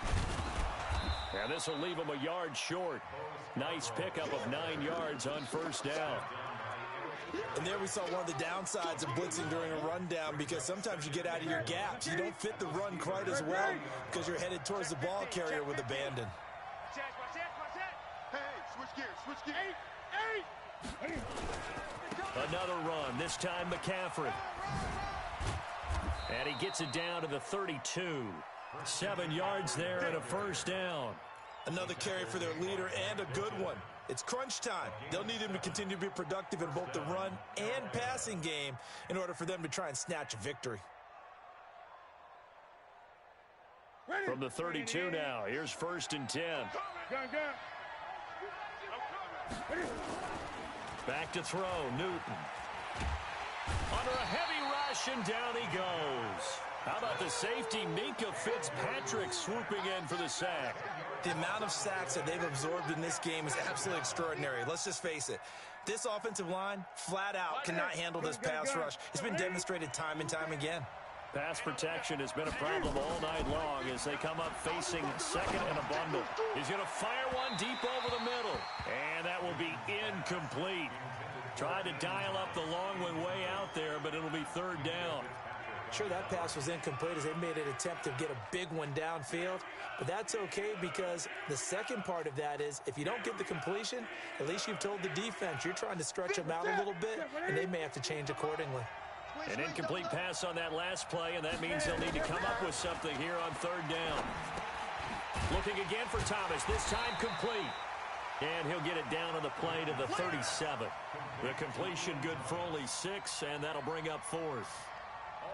And this will leave them a yard short. Nice pickup of 9 yards on first down. And there we saw one of the downsides of blitzing during a rundown, because sometimes you get out of your gaps. You don't fit the run quite as well because you're headed towards the ball carrier with abandon. Hey, switch gears. Another run, this time McCaffrey. And he gets it down to the 32. 7 yards there and a first down. Another carry for their leader, and a good one. It's crunch time. They'll need him to continue to be productive in both the run and passing game in order for them to try and snatch a victory. From the 32 now, here's 1st and 10. Back to throw, Newton. Under a heavy rush, and down he goes. How about the safety, Minka Fitzpatrick, swooping in for the sack? The amount of sacks that they've absorbed in this game is absolutely extraordinary. Let's just face it. This offensive line, flat out, cannot handle this pass rush. It's been demonstrated time and time again. Pass protection has been a problem all night long as they come up facing second and a bundle. He's going to fire one deep over the middle. And that will be incomplete. Tried to dial up the long one way out there, but it'll be 3rd down. Sure, that pass was incomplete as they made an attempt to get a big one downfield, but that's okay because the second part of that is if you don't get the completion, at least you've told the defense you're trying to stretch them out a little bit, and they may have to change accordingly. An incomplete pass on that last play, and that means they'll need to come up with something here on 3rd down. Looking again for Thomas, this time complete. And he'll get it down on the play to the 37. The completion good for only 6, and that'll bring up 4th.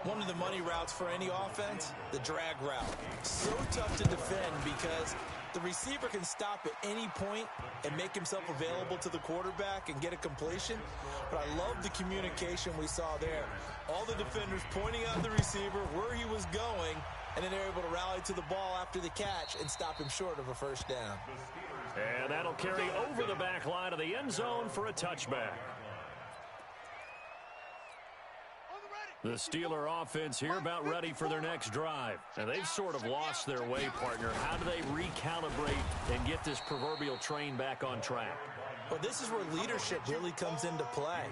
One of the money routes for any offense, the drag route. So tough to defend because the receiver can stop at any point and make himself available to the quarterback and get a completion. But I love the communication we saw there. All the defenders pointing out the receiver where he was going, and then they're able to rally to the ball after the catch and stop him short of a first down. And that'll carry over the back line of the end zone for a touchback. The Steeler offense here about ready for their next drive. And they've sort of lost their way, partner. How do they recalibrate and get this proverbial train back on track? Well, this is where leadership really comes into play.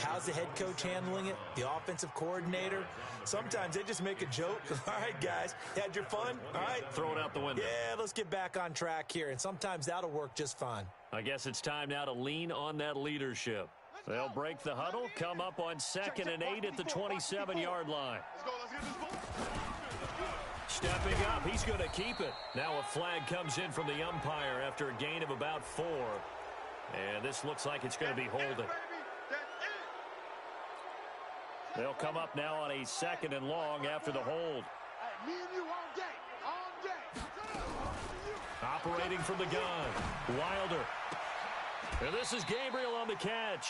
How's the head coach handling it? The offensive coordinator? Sometimes they just make a joke. All right, guys, had your fun? All right. Throw it out the window. Yeah, let's get back on track here. And sometimes that'll work just fine. I guess it's time now to lean on that leadership. They'll break the huddle, come up on 2nd and 8 at the 27-yard line. Stepping up, he's going to keep it. Now a flag comes in from the umpire after a gain of about 4. And this looks like it's going to be holding. They'll come up now on a 2nd and long after the hold. Me and you all day. Operating from the gun, Wilder. And this is Gabriel on the catch.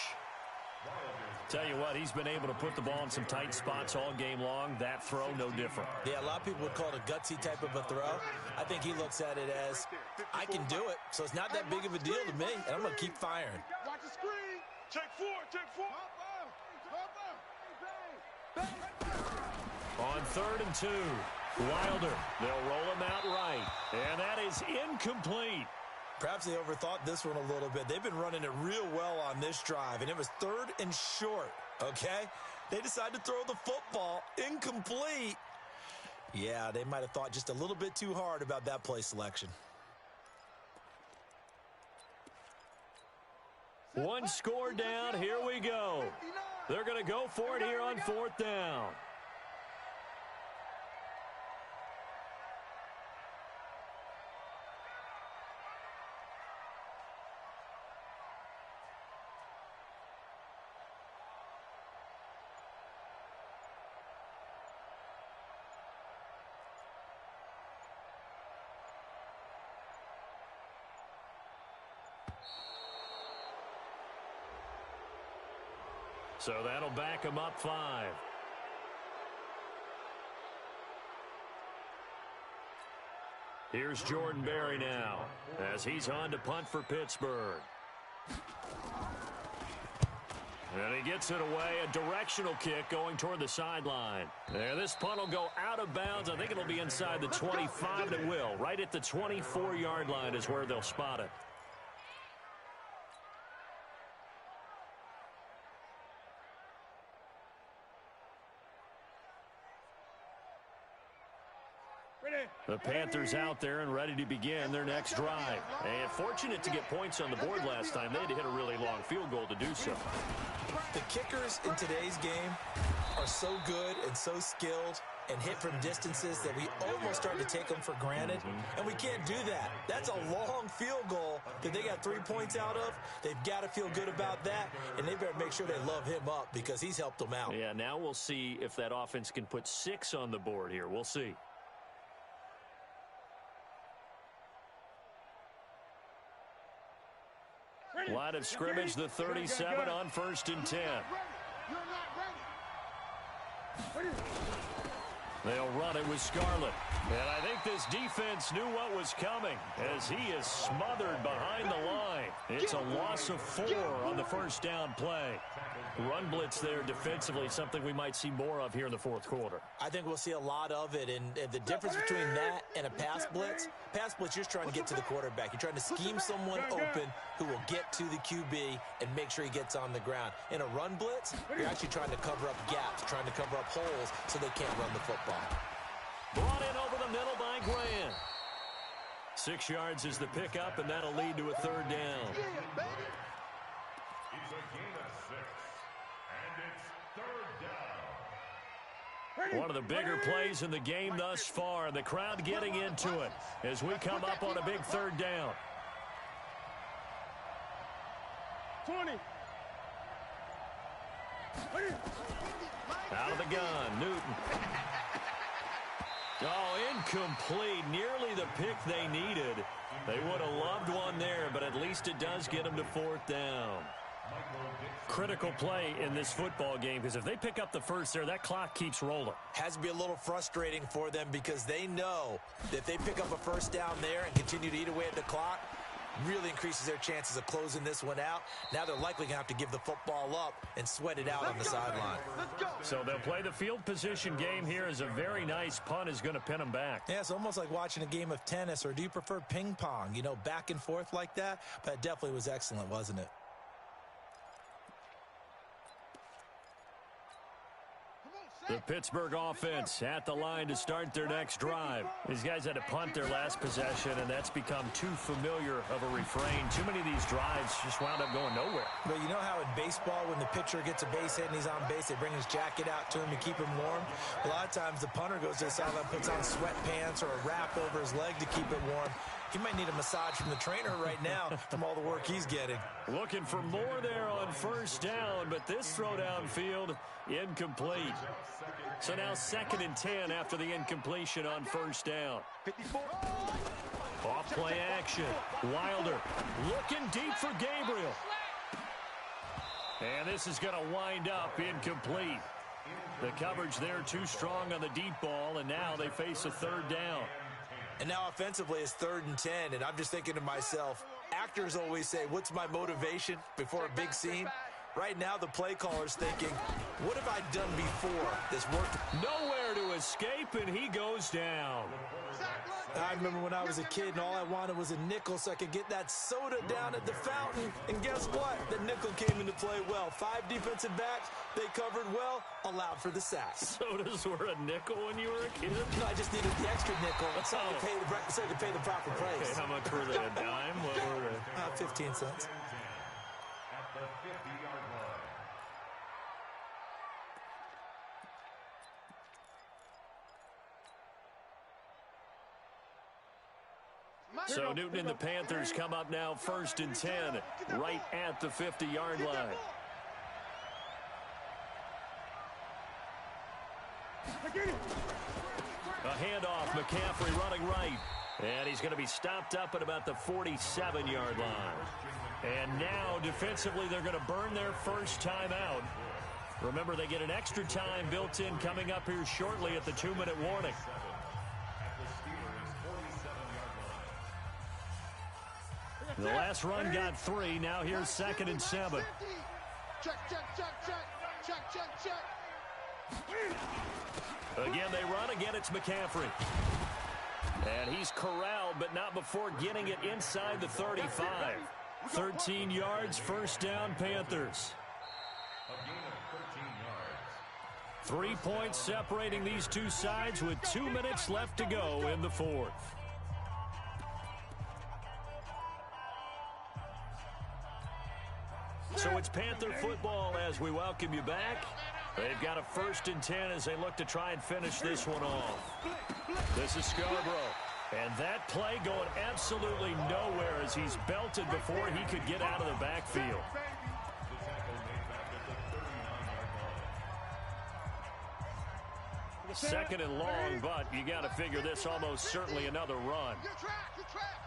Tell you what, he's been able to put the ball in some tight spots all game long. That throw, no different. Yeah, a lot of people would call it a gutsy type of a throw. I think he looks at it as, I can do it, so it's not that big of a deal to me, and I'm going to keep firing. Watch the screen. Check 4. On 3rd and 2, Wilder. They'll roll him out right, and that is incomplete. Perhaps they overthought this one a little bit. They've been running it real well on this drive, and it was 3rd and short, okay? They decided to throw the football incomplete. Yeah, they might have thought just a little bit too hard about that play selection. One score down, here we go. They're going to go for it here on 4th down. So that'll back him up 5. Here's Jordan Berry now as he's on to punt for Pittsburgh. And he gets it away, a directional kick going toward the sideline. And this punt will go out of bounds. I think it'll be inside the 25, and it will. Right at the 24-yard line is where they'll spot it. The Panthers out there and ready to begin their next drive. And fortunate to get points on the board last time. They had to hit a really long field goal to do so. The kickers in today's game are so good and so skilled and hit from distances that we almost start to take them for granted. And we can't do that. That's a long field goal that they got 3 points out of. They've got to feel good about that, and they better make sure they love him up because he's helped them out. Yeah, now we'll see if that offense can put 6 on the board here. We'll see. Line of scrimmage, the 37 on 1st and 10. They'll run it with Scarlett. And I think this defense knew what was coming as he is smothered behind the line. It's a loss of 4 on the 1st down play. Run blitz there defensively, something we might see more of here in the 4th quarter. I think we'll see a lot of it, and the difference between that and a pass blitz, you're just trying to get to the quarterback. You're trying to scheme someone open who will get to the QB and make sure he gets on the ground. In a run blitz, you're actually trying to cover up gaps, trying to cover up holes so they can't run the football. Brought in over the middle by Grant. 6 yards is the pickup, and that'll lead to a 3rd down. It's a gain of 6, and it's 3rd down. One of the bigger plays in the game thus far. The crowd getting into it as we come up on a big 3rd down. 20. Out of the gun, Newton. Oh, incomplete. Nearly the pick they needed. They would have loved one there, but at least it does get them to 4th down. Critical play in this football game because if they pick up the first there, that clock keeps rolling. Has to be a little frustrating for them because they know that if they pick up a 1st down there and continue to eat away at the clock, really increases their chances of closing this one out. Now they're likely going to have to give the football up and sweat it out on the sideline. So they'll play the field position game here as a very nice punt is going to pin them back. Yeah, it's almost like watching a game of tennis, or do you prefer ping pong? You know, back and forth like that? But it definitely was excellent, wasn't it? The Pittsburgh offense at the line to start their next drive. These guys had to punt their last possession, and that's become too familiar of a refrain. Too many of these drives just wound up going nowhere. But you know how in baseball, when the pitcher gets a base hit and he's on base, they bring his jacket out to him to keep him warm? A lot of times the punter goes to the sideline, puts on sweatpants or a wrap over his leg to keep it warm. He might need a massage from the trainer right now from all the work he's getting. Looking for more there on first down, but this throw downfield, incomplete. So now 2nd and 10 after the incompletion on first down. 54. Off play action. Wilder looking deep for Gabriel. And this is going to wind up incomplete. The coverage there too strong on the deep ball, and now they face a 3rd down. And now offensively it's 3rd and 10, and I'm just thinking to myself, actors always say, what's my motivation before a big scene? Right now the play caller's thinking, what have I done before this worked? Nowhere to escape, and he goes down. I remember when I was a kid and all I wanted was a nickel so I could get that soda down at the fountain. And guess what? The nickel came into play well. 5 defensive backs, they covered well, allowed for the sack. Sodas were a nickel when you were a kid? No, I just needed the extra nickel so I could pay the proper price. Okay, how much were they? A dime? What were they? 15 cents. At the 50-yard line. So Newton and the Panthers come up now 1st and 10, right at the 50-yard line. A handoff, McCaffrey running right. And he's going to be stopped up at about the 47-yard line. And now, defensively, they're going to burn their first time out. Remember, they get an extra time built in coming up here shortly at the 2-minute warning. The last run got 3. Now here's 2nd and 7. Check, check, check, check. Check, check, check. Again, they run. Again, it's McCaffrey. And he's corralled, but not before getting it inside the 35. 13 yards, first down, Panthers. A gain of 13 yards. 3 points separating these two sides with 2 minutes left to go in the 4th. So it's Panther football as we welcome you back. They've got a 1st and 10 as they look to try and finish this one off. This is Scarborough. And that play going absolutely nowhere as he's belted before he could get out of the backfield. Second and long, but you got to figure this almost certainly another run. Good track, good track.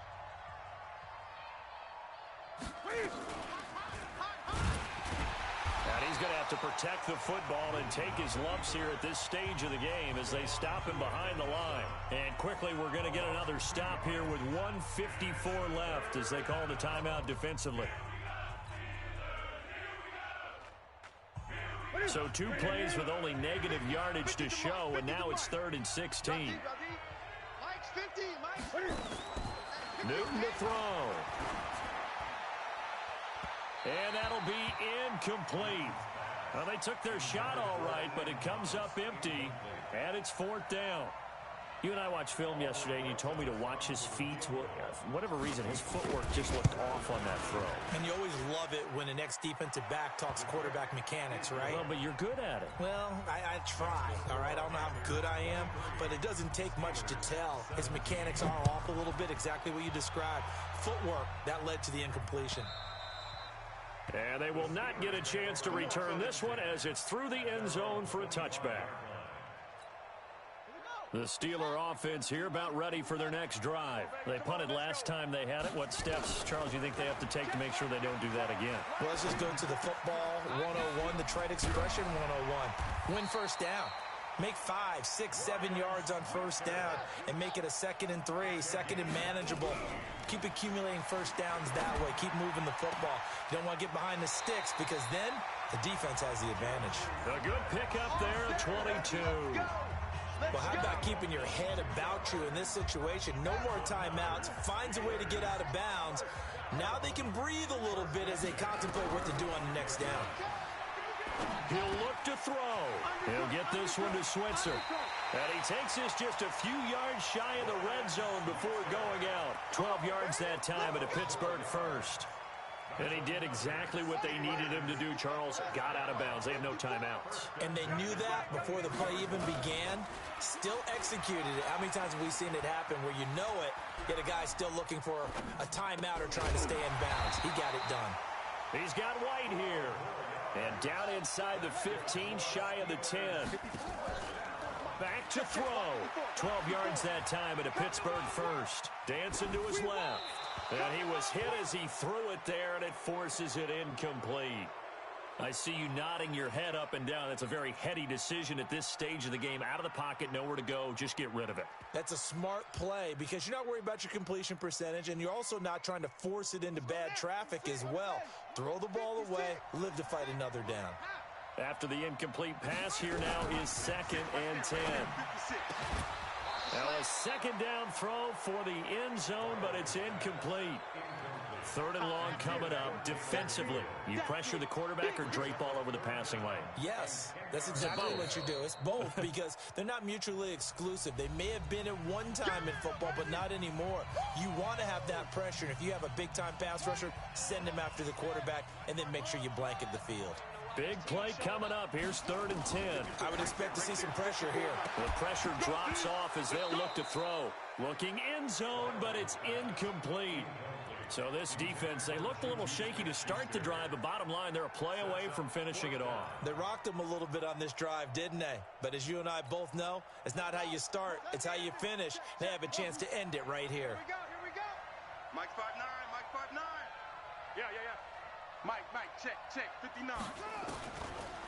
And he's going to have to protect the football and take his lumps here at this stage of the game as they stop him behind the line. And quickly, we're going to get another stop here with 1:54 left as they call the timeout defensively. So 2 plays with only negative yardage to show, and now it's 3rd and 16. Mike's 50, Mike's. Newton to throw. And that'll be incomplete. Well, they took their shot all right, but it comes up empty, and it's 4th down. You and I watched film yesterday, and you told me to watch his feet. For whatever reason, his footwork just looked off on that throw. And you always love it when the next defensive back talks quarterback mechanics, right? Well, but you're good at it. Well, I try, all right? I don't know how good I am, but it doesn't take much to tell. His mechanics are off a little bit, exactly what you described. Footwork, that led to the incompletion. And they will not get a chance to return this one as it's through the end zone for a touchback. The Steeler offense here about ready for their next drive. They punted last time they had it. What steps, Charles, you think they have to take to make sure they don't do that again? Well, let's just go to the football 101, the trite expression 101. Win first down. Make 5, 6, 7 yards on first down and make it a 2nd and 3, 2nd and manageable. Keep accumulating first downs that way. Keep moving the football. You don't want to get behind the sticks because then the defense has the advantage. A good pickup there at 22. Well, how about keeping your head about you in this situation? No more timeouts. Finds a way to get out of bounds. Now they can breathe a little bit as they contemplate what to do on the next down. He'll look to throw. He'll get this one to Switzer. And he takes this just a few yards shy of the red zone before going out. 12 yards that time at a Pittsburgh first. And he did exactly what they needed him to do, Charles. Got out of bounds. They have no timeouts. And they knew that before the play even began. Still executed it. How many times have we seen it happen where you know it, yet a guy's still looking for a timeout or trying to stay in bounds? He got it done. He's got White here. And down inside the 15, shy of the 10. Back to throw. 12 yards that time at a Pittsburgh first. Dancing to his left. And he was hit as he threw it there, and it forces it incomplete. I see you nodding your head up and down. That's a very heady decision at this stage of the game. Out of the pocket, nowhere to go. Just get rid of it. That's a smart play because you're not worried about your completion percentage, and you're also not trying to force it into bad traffic as well. Throw the ball away, live to fight another down. After the incomplete pass, here now is 2nd and 10. Now a 2nd down throw for the end zone, but it's incomplete. 3rd and long coming up. Defensively, you pressure the quarterback or drape all over the passing lane? Yes, that's exactly what you do. It's both because they're not mutually exclusive. They may have been at one time in football, but not anymore. You want to have that pressure. And if you have a big-time pass rusher, send him after the quarterback, and then make sure you blanket the field. Big play coming up. Here's 3rd and 10. I would expect to see some pressure here. The pressure drops off as they'll look to throw. Looking end zone, but it's incomplete. So this defense, they looked a little shaky to start the drive, but bottom line, they're a play away from finishing it off. They rocked them a little bit on this drive, didn't they? But as you and I both know, it's not how you start, it's how you finish. They have a chance to end it right here. Here we go. Mike 5'9", Mike 5'9". Yeah. Mike, check, 59.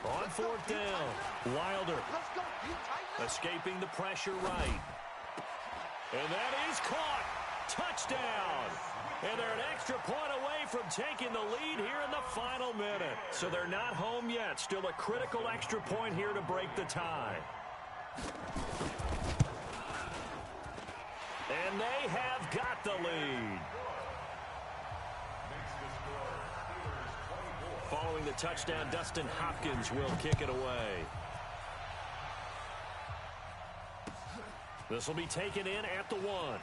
On 4th down, Wilder escaping the pressure right. And that is caught. Touchdown. And they're an extra point away from taking the lead here in the final minute. So they're not home yet. Still a critical extra point here to break the tie. And they have got the lead. Following the touchdown, Dustin Hopkins will kick it away. This will be taken in at the 1.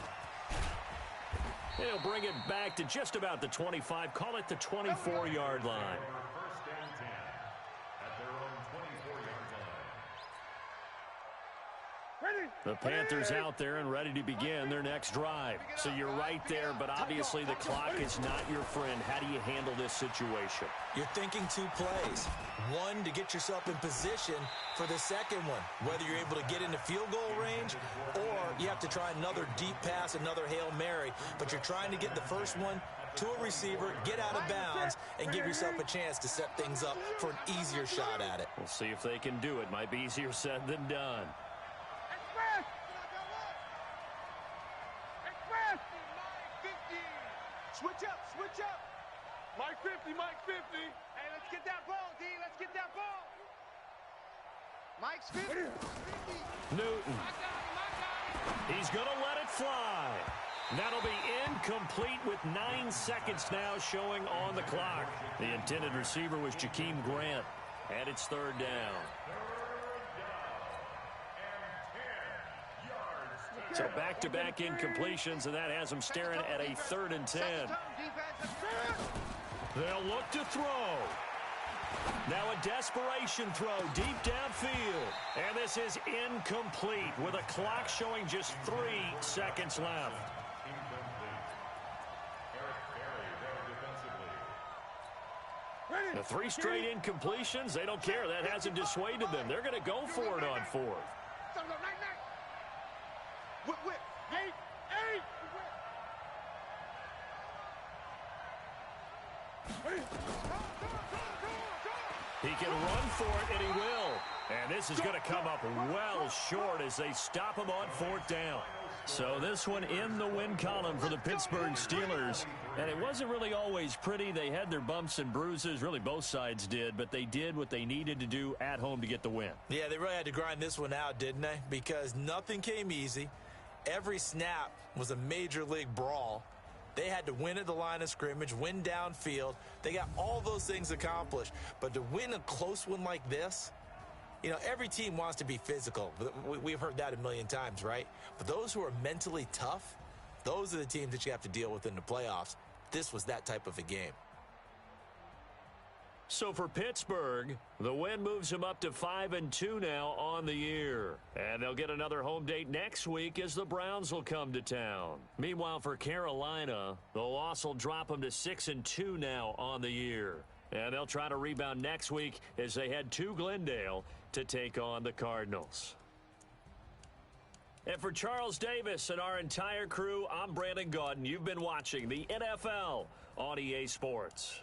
He'll bring it back to just about the 25. Call it the 24-yard line. First and 10 at their own 24-yard line. The Panthers out there and ready to begin their next drive. So you're right there, but obviously the clock is not your friend. How do you handle this situation? You're thinking 2 plays. One, to get yourself in position for the second one, whether you're able to get into field goal range or you have to try another deep pass, another Hail Mary, but you're trying to get the first one to a receiver, get out of bounds, and give yourself a chance to set things up for an easier shot at it. We'll see if they can do it. Might be easier said than done. Switch up. Mike 50. Hey, let's get that ball, D. Let's get that ball. Mike's 50. Newton. He's going to let it fly. That'll be incomplete with 9 seconds now showing on the clock. The intended receiver was Jakeem Grant. And it's 3rd down. So back-to-back incompletions, and that has them staring at a 3rd and 10. They'll look to throw. Now a desperation throw deep downfield. And this is incomplete with a clock showing just 3 seconds left. The 3 straight incompletions, they don't care. That hasn't dissuaded them. They're going to go for it on 4th. Whip. Eight. He can run for it, and he will. And this is going to come up well short as they stop him on 4th down. So this one in the win column for the Pittsburgh Steelers. And it wasn't really always pretty. They had their bumps and bruises. Really, both sides did. But they did what they needed to do at home to get the win. Yeah, they really had to grind this one out, didn't they? Because nothing came easy. Every snap was a major league brawl. They had to win at the line of scrimmage, win downfield. They got all those things accomplished. But to win a close one like this, you know, every team wants to be physical. We've heard that a million times, right? But those who are mentally tough, those are the teams that you have to deal with in the playoffs. This was that type of a game. So for Pittsburgh, the win moves them up to 5-2 now on the year. And they'll get another home date next week as the Browns will come to town. Meanwhile, for Carolina, the loss will drop them to 6-2 now on the year. And they'll try to rebound next week as they head to Glendale to take on the Cardinals. And for Charles Davis and our entire crew, I'm Brandon Gaudin. You've been watching the NFL on EA Sports.